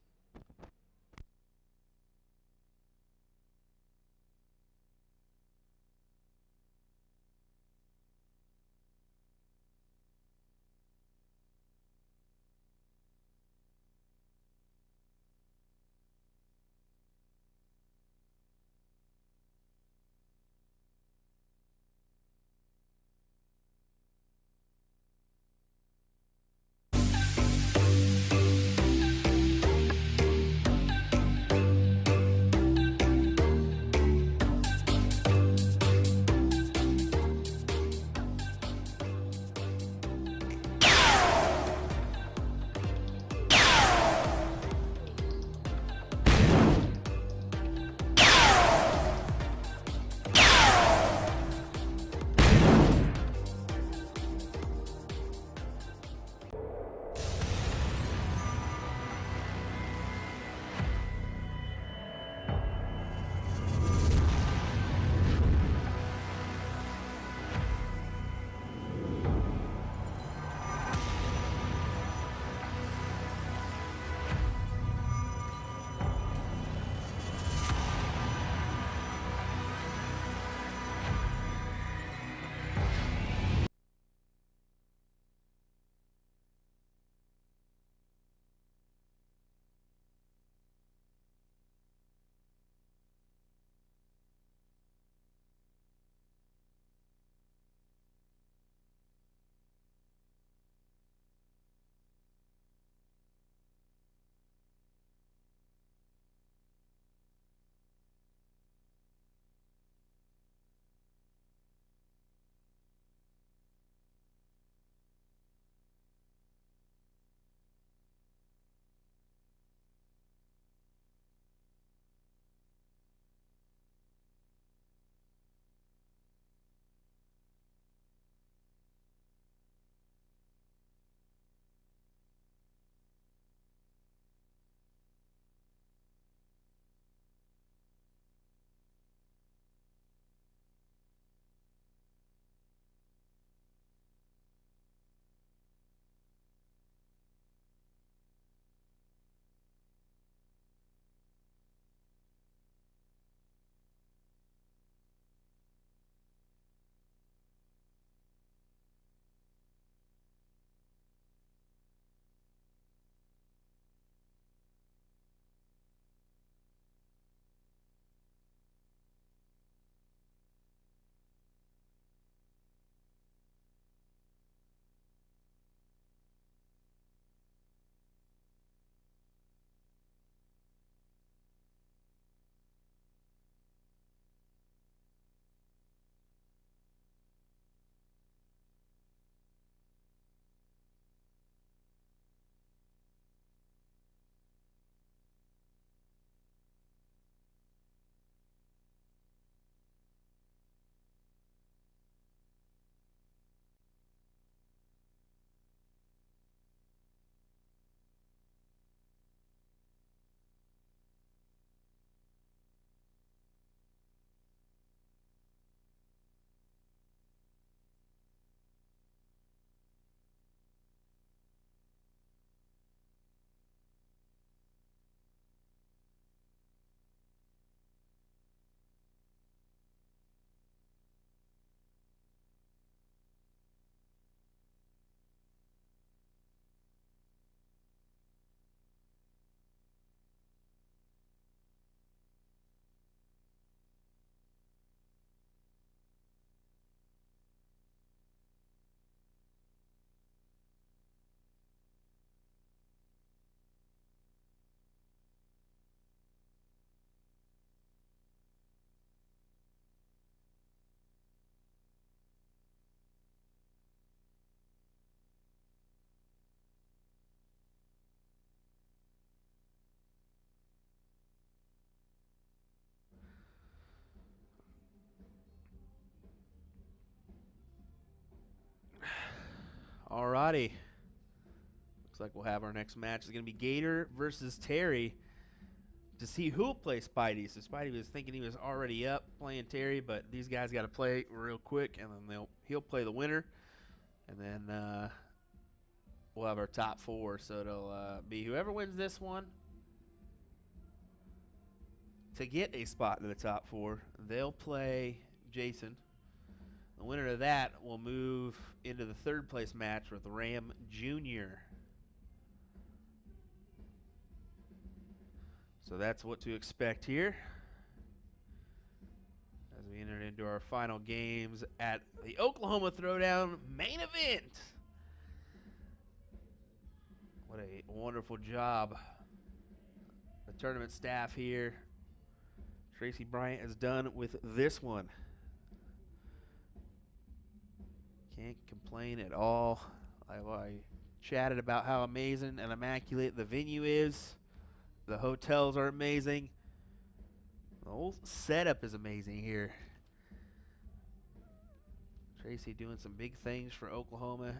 everybody. Looks like we'll have our next match. It's going to be Gator versus Terry to see who'll play Spidey. So Spidey was thinking he was already up playing Terry, but these guys got to play real quick, and then he'll play the winner. And then we'll have our top 4. So it'll be whoever wins this one to get a spot in the top 4. They'll play Jason. The winner of that will move into the 3rd place match with Ram Jr. So that's what to expect here as we enter into our final games at the Oklahoma Throwdown main event. What a wonderful job the tournament staff here, Tracy Bryant, has done with this one. Can't complain at all. I chatted about how amazing and immaculate the venue is. The hotels are amazing. The whole setup is amazing here. Tracy doing some big things for Oklahoma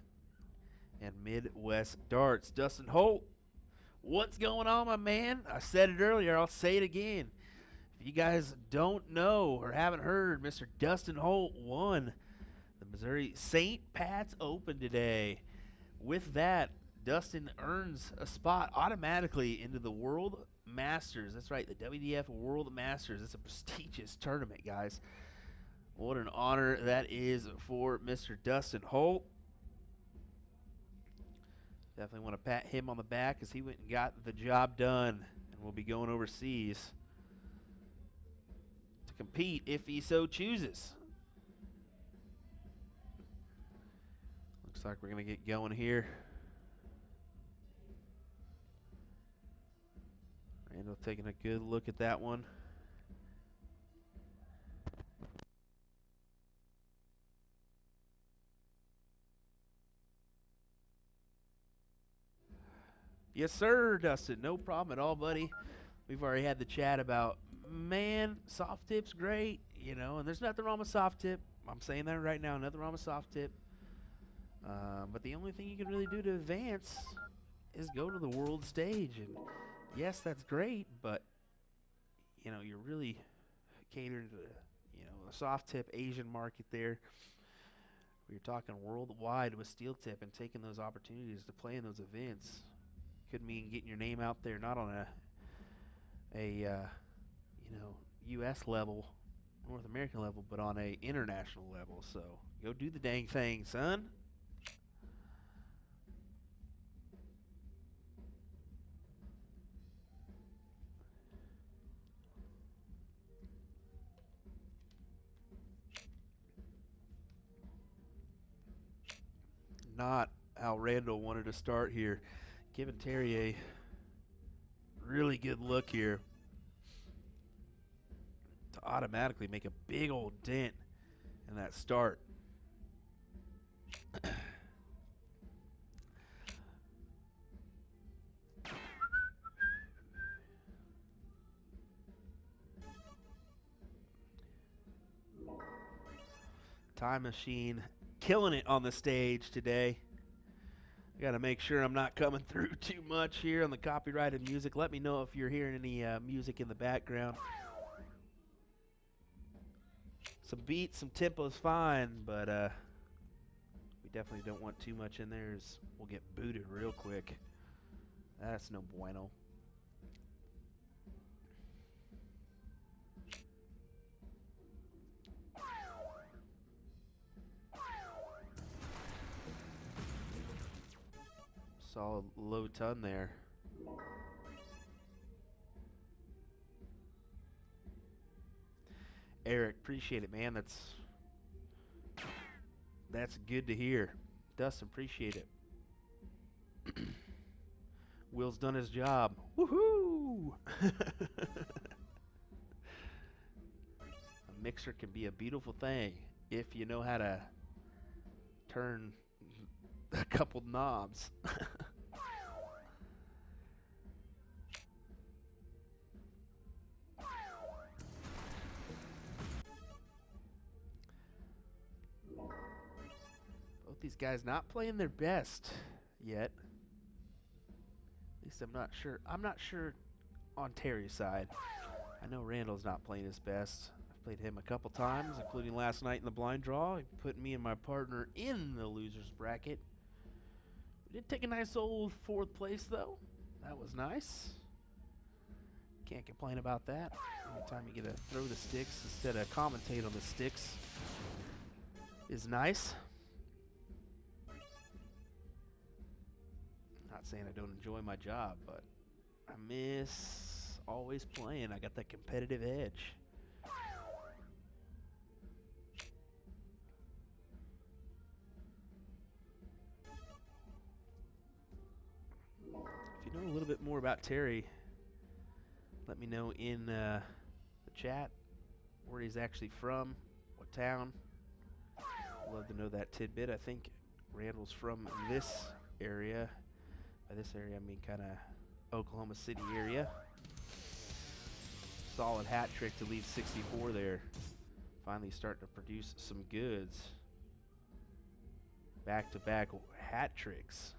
and Midwest Darts. Dustin Holt, what's going on, my man? I said it earlier. I'll say it again. If you guys don't know or haven't heard, Mr. Dustin Holt won the Missouri St. Pat's Open today. With that, Dustin earns a spot automatically into the World Masters. That's right, the WDF World Masters. It's a prestigious tournament, guys. What an honor that is for Mr. Dustin Holt. Definitely want to pat him on the back as he went and got the job done, and will be going overseas to compete if he so chooses. Looks like we're going to get going here. Randall taking a good look at that one. Yes, sir, Dustin. No problem at all, buddy. We've already had the chat about, man, soft tip's great, you know, and there's nothing wrong with soft tip. I'm saying that right now, nothing wrong with soft tip. But the only thing you can really do to advance is go to the world stage. And yes, that's great, but, you know, you're really catering to, you know, the soft tip Asian market there. We're talking worldwide with steel tip and taking those opportunities to play in those events. Could mean getting your name out there, not on a you know, U.S. level, North American level, but on a international level. So go do the dang thing, son. Not how Randall wanted to start here. Giving Terry a really good look here to automatically make a big old dent in that start. Time Machine killing it on the stage today. I got to make sure I'm not coming through too much here on the copyrighted music. Let me know if you're hearing any music in the background. Some beats, some tempo's fine, but we definitely don't want too much in there, as we'll get booted real quick. That's no bueno. Solid low ton there. Eric, appreciate it, man. That's good to hear. Dustin, appreciate it. Will's done his job. Woohoo! A mixer can be a beautiful thing if you know how to turn a couple knobs. Both these guys not playing their best yet. At least I'm not sure. I'm not sure on Terry's side. I know Randall's not playing his best. I've played him a couple times, including last night in the blind draw. He put me and my partner in the loser's bracket. We did take a nice old 4th place, though. That was nice. Can't complain about that. Anytime you get to throw the sticks instead of commentate on the sticks is nice. Not saying I don't enjoy my job, but I miss always playing. I got that competitive edge. If you know a little bit more about Terry, let me know in the chat where he's actually from, what town. I'd love to know that tidbit. I think Randall's from this area. By this area, I mean kind of Oklahoma City area. Solid hat trick to leave 64 there. Finally starting to produce some goods. Back-to-back hat tricks.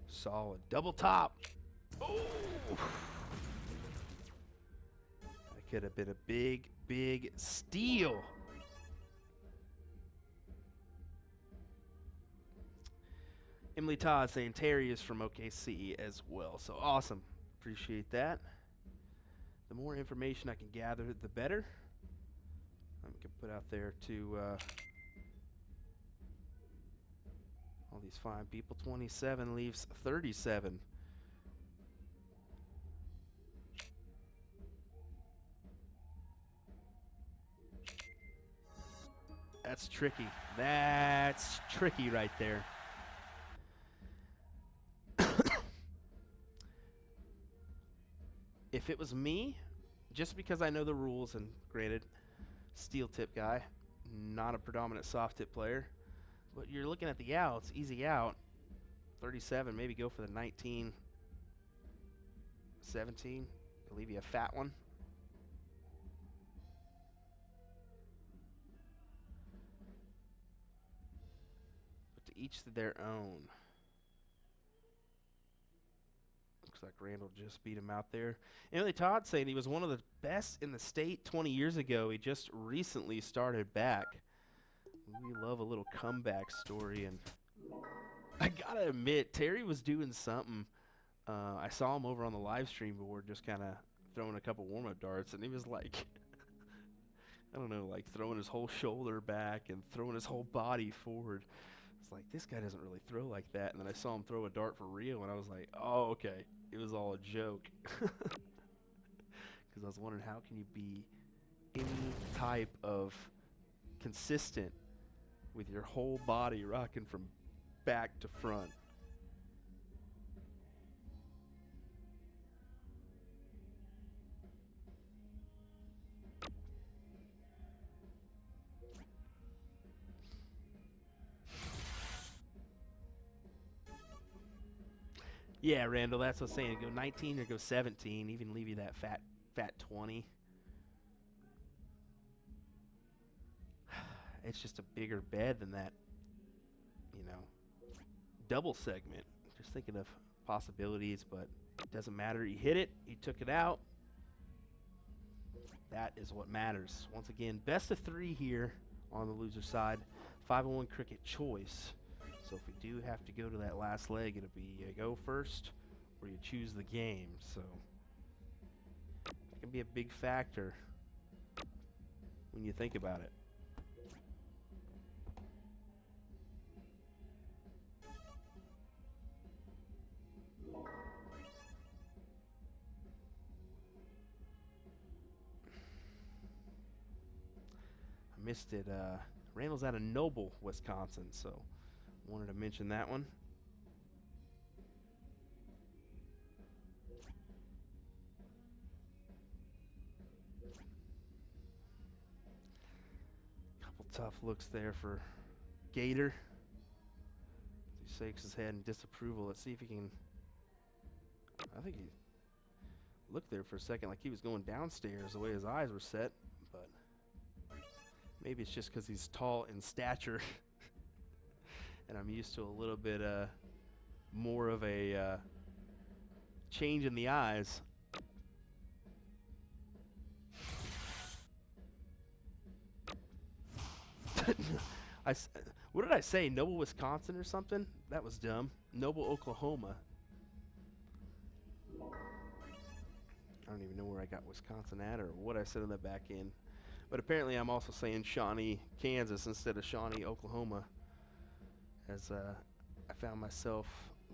Solid double top. Oh! That could have been a big, big steal. Emily Todd saying Terry is from OKC as well. So awesome. Appreciate that. The more information I can gather, the better. I can put out there to all these fine people. 27 leaves 37. That's tricky. That's tricky right there. If it was me, just because I know the rules, and granted, steel tip guy, not a predominant soft tip player, but you're looking at the outs, easy out, 37, maybe go for the 19, 17, to leave you a fat one. But to each their own. Looks like Randall just beat him out there. Emily Todd saying he was one of the best in the state 20 years ago. He just recently started back. We love a little comeback story, and I gotta admit, Terry was doing something. I saw him over on the live stream board just kind of throwing a couple warm-up darts, and he was like, I don't know, like throwing his whole shoulder back and throwing his whole body forward. It's like, this guy doesn't really throw like that. And then I saw him throw a dart for real, and I was like, oh, okay. It was all a joke. Because I was wondering, how can you be any type of consistent with your whole body rocking from back to front? Yeah, Randall, that's what I'm saying. Go 19 or go 17, even leave you that fat 20. It's just a bigger bed than that, you know, double segment. Just thinking of possibilities, but it doesn't matter. He hit it. He took it out. That is what matters. Once again, best of 3 here on the loser side. 501 cricket choice. So if we do have to go to that last leg, it'll be you go first or you choose the game. So it can be a big factor when you think about it. I missed it. Randall's out of Noble, Wisconsin, so wanted to mention that one. Couple tough looks there for Gator. He shakes his head in disapproval. Let's see if he can. I think he looked there for a second like he was going downstairs the way his eyes were set, but maybe it's just because he's tall in stature and I'm used to a little bit more of a change in the eyes. What did I say? Noble, Wisconsin or something? That was dumb. Noble, Oklahoma. I don't even know where I got Wisconsin at or what I said on the back end. But apparently I'm also saying Shawnee, Kansas instead of Shawnee, Oklahoma. As I found myself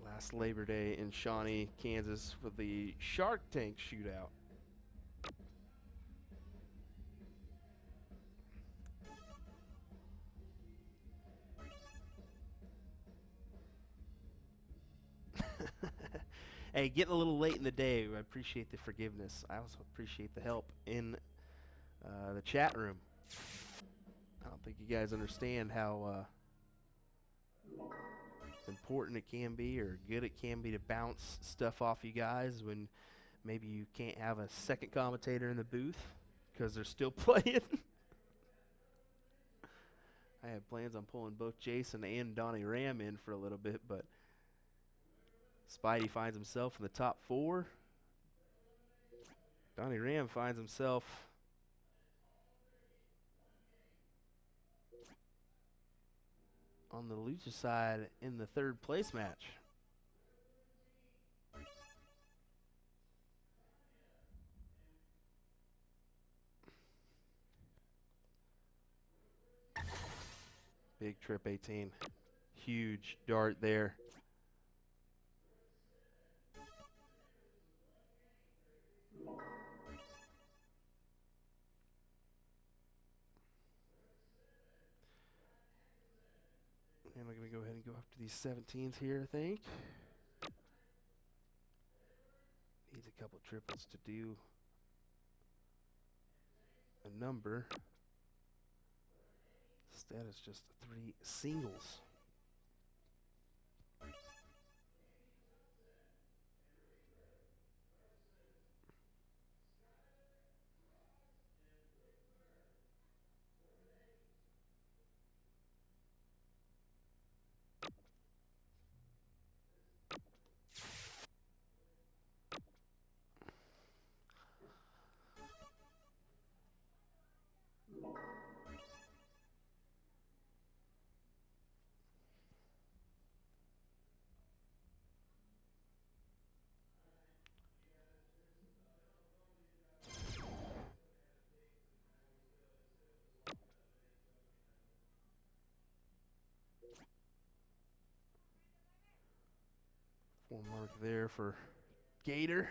last Labor Day in Shawnee, Kansas for the Shark Tank shootout. Hey, getting a little late in the day. I appreciate the forgiveness. I also appreciate the help in the chat room. I don't think you guys understand how important it can be or good it can be to bounce stuff off you guys when maybe you can't have a second commentator in the booth because they're still playing. I had plans on pulling both Jason and Donnie Ram in for a little bit, but Spidey finds himself in the top 4. Donnie Ram finds himself on the loser side in the 3rd place match. Big trip 18. Huge dart there. And we're going to go ahead and go up to these 17s here, I think. Needs a couple triples to do a number. Instead, it's just 3 singles. Full mark there for Gator.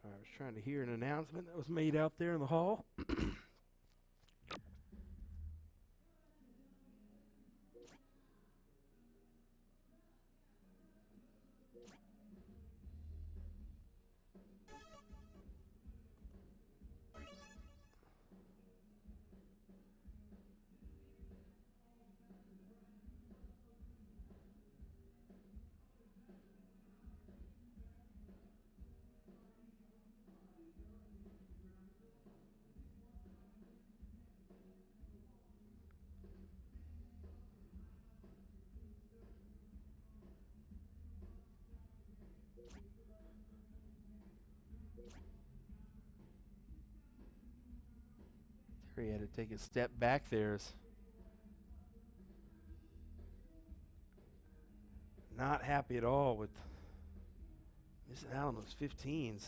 Sorry, I was trying to hear an announcement that was made out there in the hall. He had to take a step back there. Not happy at all with missing out on those 15s.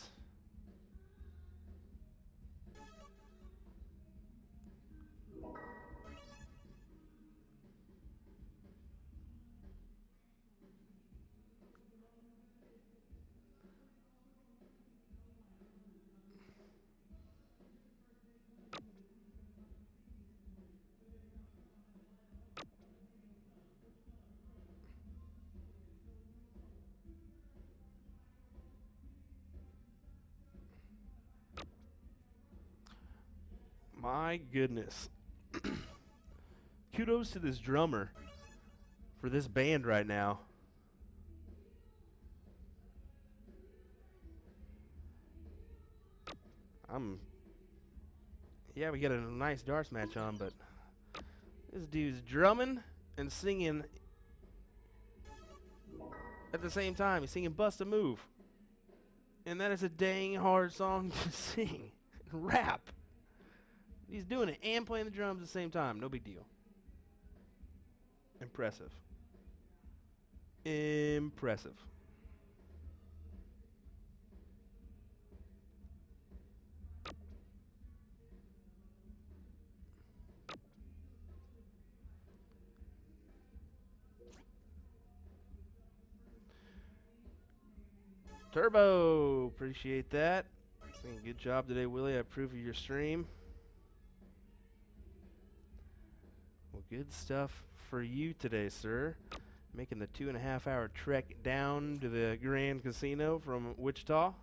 My goodness. Kudos to this drummer for this band right now. Yeah, we got a nice darts match on, but this dude's drumming and singing at the same time. He's singing Bust a Move. And that is a dang hard song to sing and rap. He's doing it and playing the drums at the same time. No big deal. Impressive. Impressive. Turbo, appreciate that. Saying good job today, Willie. I approve of your stream. Well, good stuff for you today, sir. Making the 2.5-hour trek down to the Grand Casino from Wichita.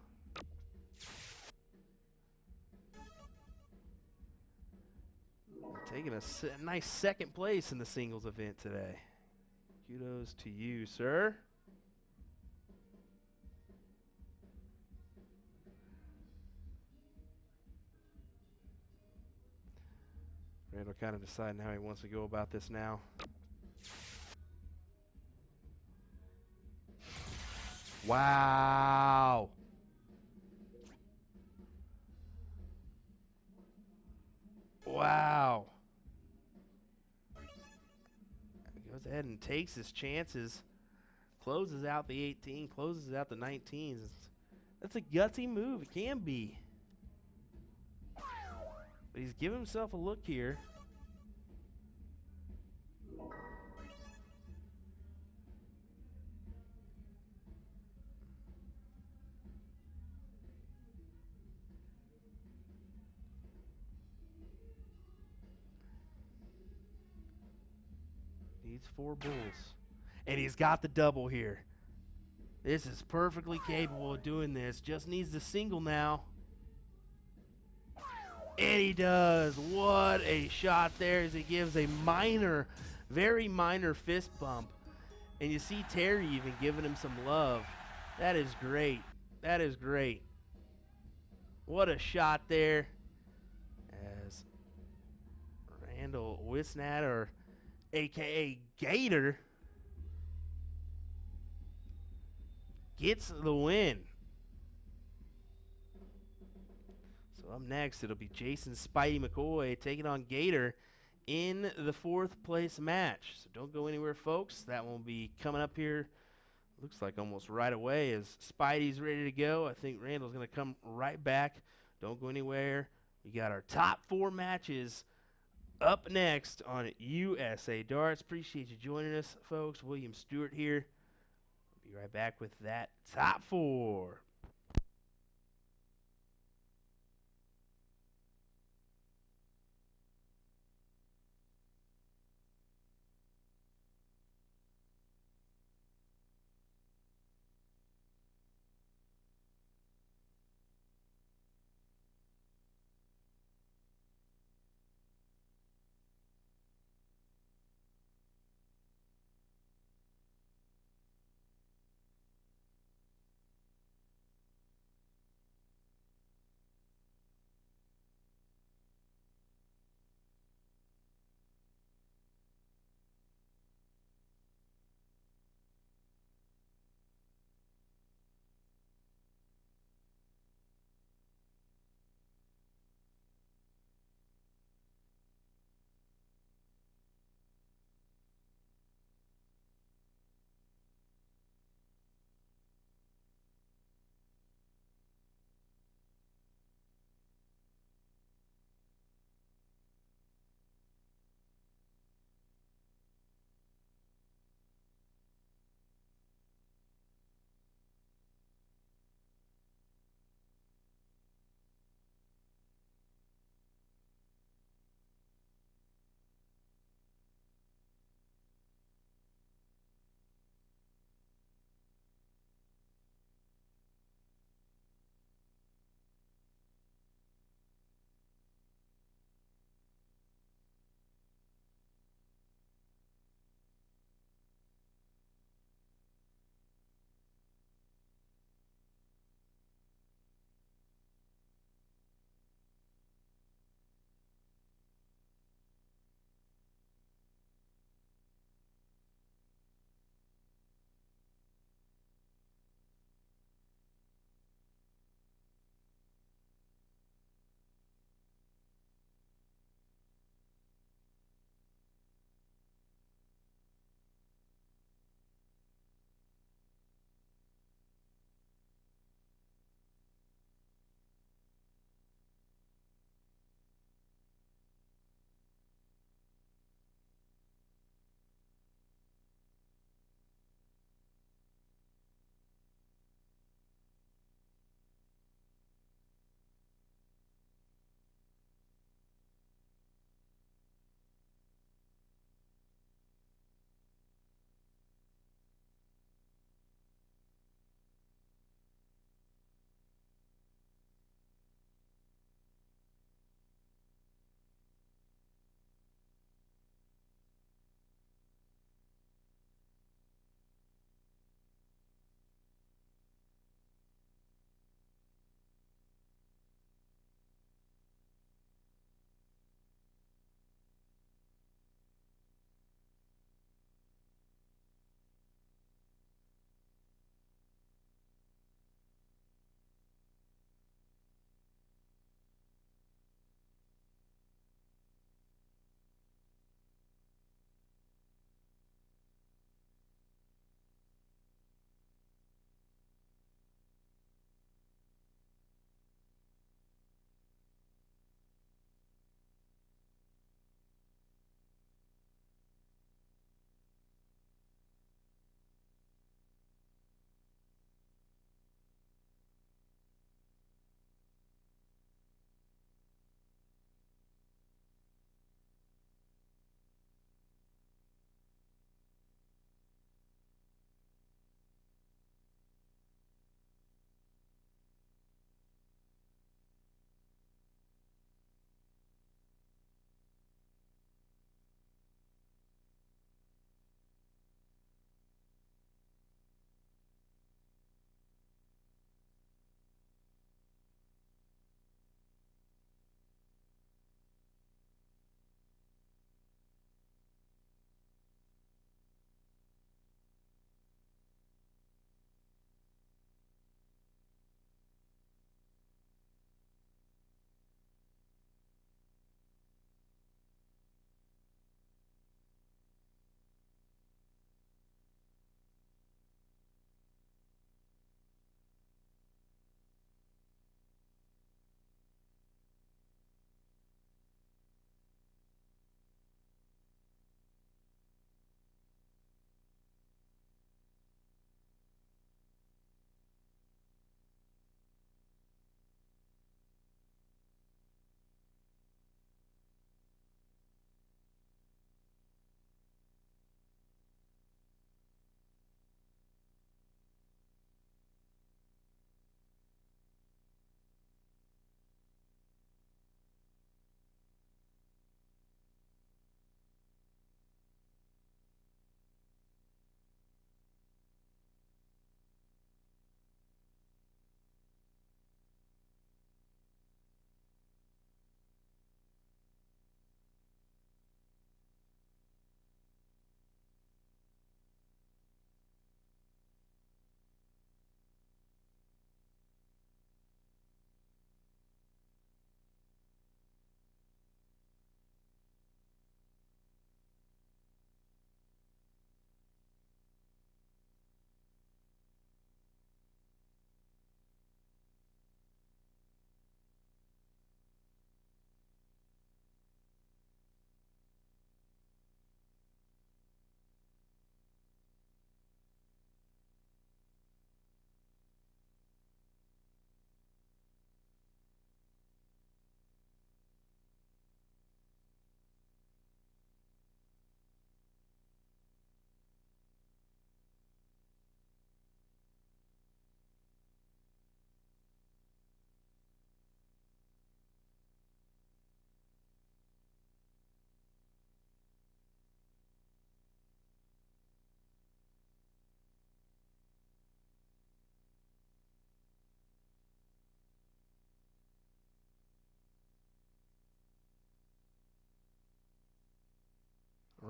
Taking a nice second place in the singles event today. Kudos to you, sir. Randall kind of deciding how he wants to go about this now. Wow. Wow. Goes ahead and takes his chances. Closes out the 18, closes out the 19s. That's a gutsy move. It can be. But he's giving himself a look here. Needs 4 bulls. And he's got the double here. This is perfectly capable of doing this. Just needs the single now. And he does. What a shot there as he gives a minor, very minor fist bump. And you see Terry even giving him some love. That is great. That is great. What a shot there. As Randall Wisnat, or a.k.a. Gator, gets the win. So up next, it'll be Jason Spidey McCoy taking on Gator in the 4th place match. So don't go anywhere, folks. That will be coming up here. Looks like almost right away as Spidey's ready to go. I think Randall's going to come right back. Don't go anywhere. We got our top 4 matches up next on USA Darts. Appreciate you joining us, folks. William Stuart here. Be right back with that top 4.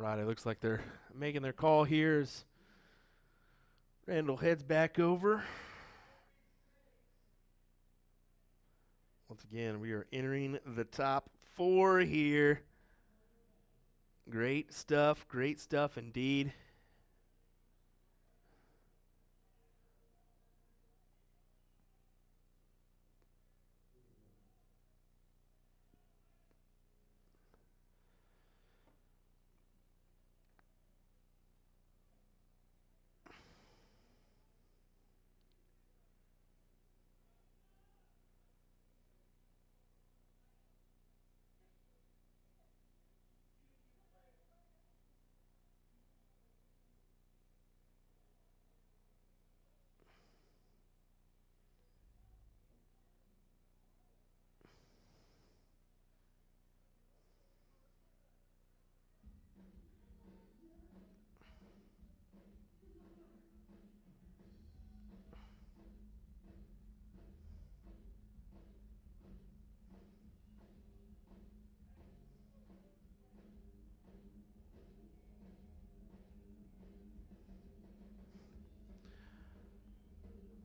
right, it looks like they're making their call here as Randall heads back over. Once again, we are entering the top 4 here. Great stuff indeed.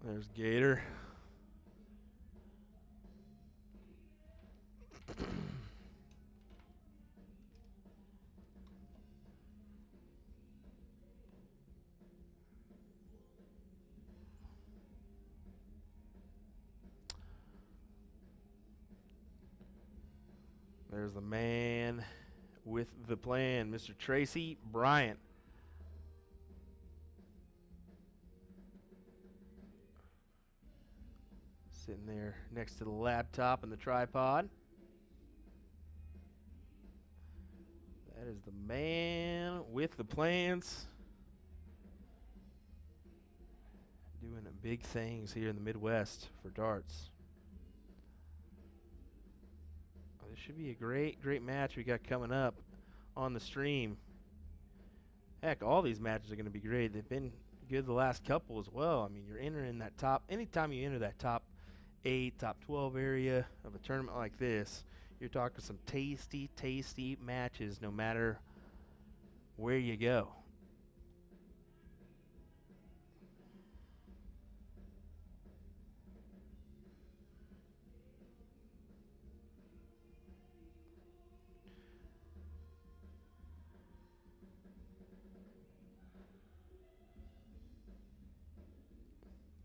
There's Gator. There's the man with the plan, Mr. Tracy Bryant. Sitting there next to the laptop and the tripod. That is the man with the plans. Doing big things here in the Midwest for darts. This should be a great match we got coming up on the stream. Heck, all these matches are going to be great. They've been good the last couple as well. I mean, you're entering that top. Anytime you enter that top 8, top 12 area of a tournament like this, you're talking some tasty matches no matter where you go.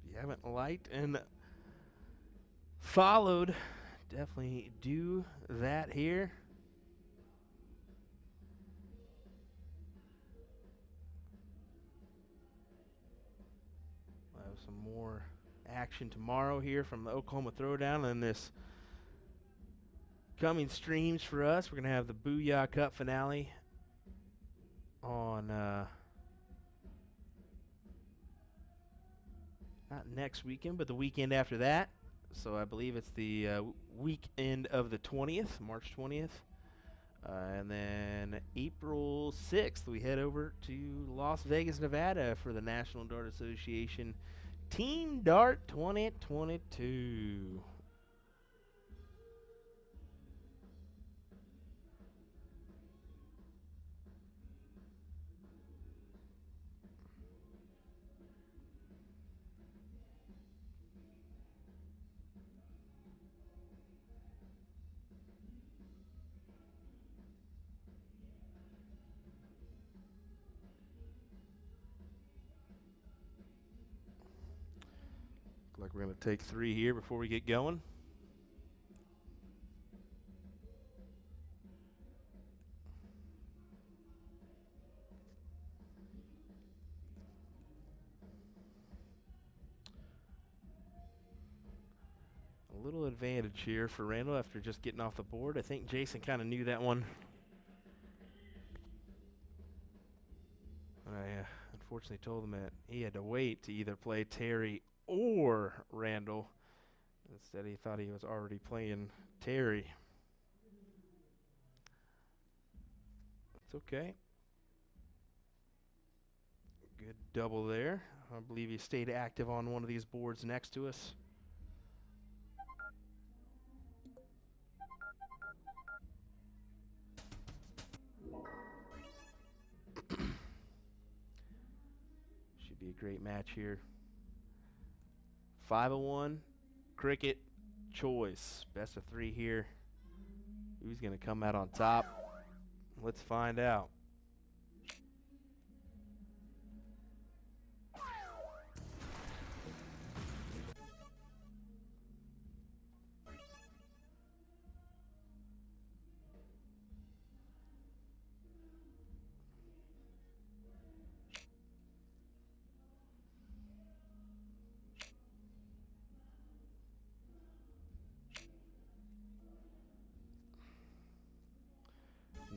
If you haven't liked and followed, definitely do that here. We'll have some more action tomorrow here from the Oklahoma Throwdown, and this coming streams for us. We're going to have the Booyah Cup finale on not next weekend, but the weekend after that. So I believe it's the weekend of the 20th, March 20th. And then April 6th, we head over to Las Vegas, Nevada for the National Dart Association Team Dart 2022. Like we're going to take 3 here before we get going. A little advantage here for Randall after just getting off the board. I think Jason kind of knew that one. I unfortunately told him that he had to wait to either play Terry or Randall. Instead, he thought he was already playing Terry. It's okay. Good double there. I believe he stayed active on one of these boards next to us. great match here. 501, cricket, choice. Best of 3 here. Who's going to come out on top? Let's find out.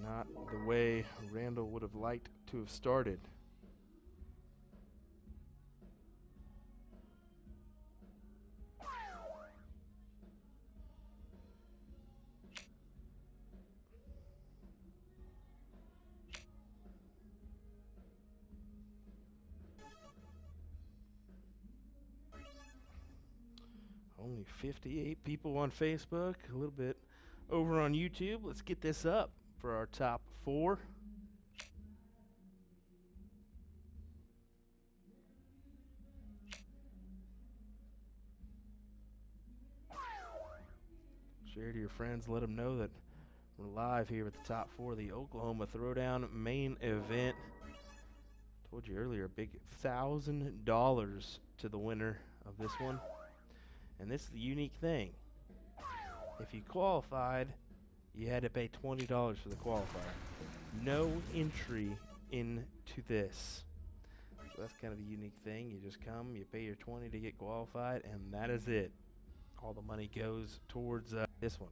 Not the way Randall would have liked to have started. Only 58 people on Facebook, a little bit over on YouTube. Let's get this up for our top 4. Share to your friends, let them know that we're live here with the top 4 of the Oklahoma Throwdown main event. Told you earlier, a big $1,000 to the winner of this one. And this is the unique thing. If you qualified, you had to pay $20 for the qualifier. No entry into this. So that's kind of the unique thing. You just come, you pay your $20 to get qualified, and that is it. All the money goes towards this one.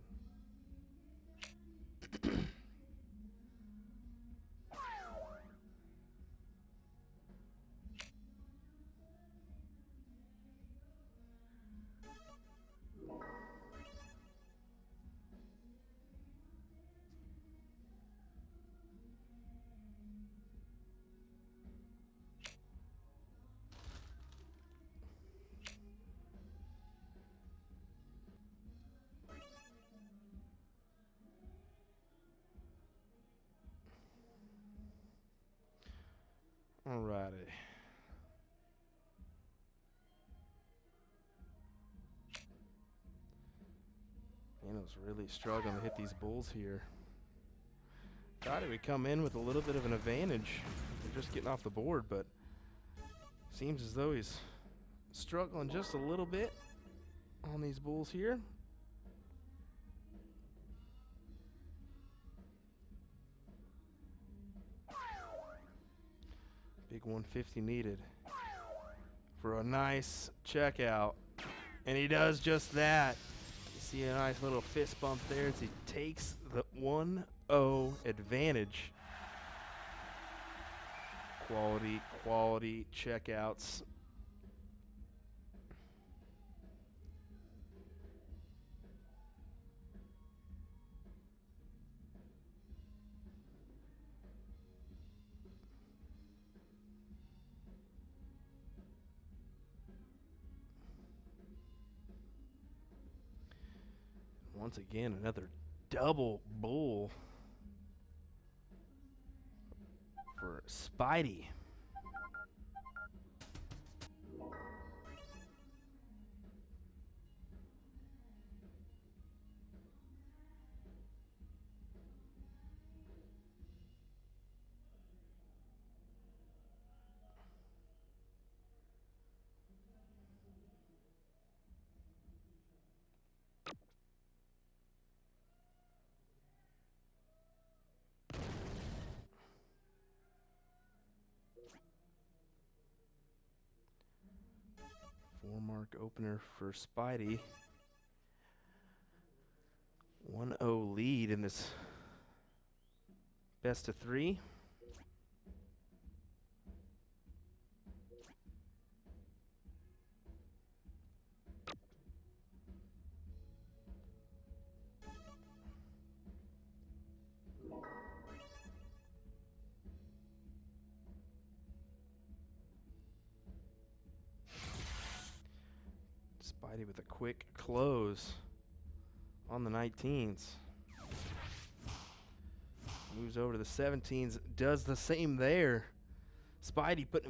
Alrighty. Daniel's really struggling to hit these bulls here. Thought he would come in with a little bit of an advantage. They're just getting off the board, but seems as though he's struggling just a little bit on these bulls here. Big 150 needed for a nice checkout. And he does just that. You see a nice little fist bump there as he takes the 1-0 advantage. Quality checkouts. Once again, another double bull for Spidey. Four-mark opener for Spidey. 1-0 lead in this best of 3. Spidey with a quick close on the 19s. Moves over to the 17s, does the same there. Spidey putting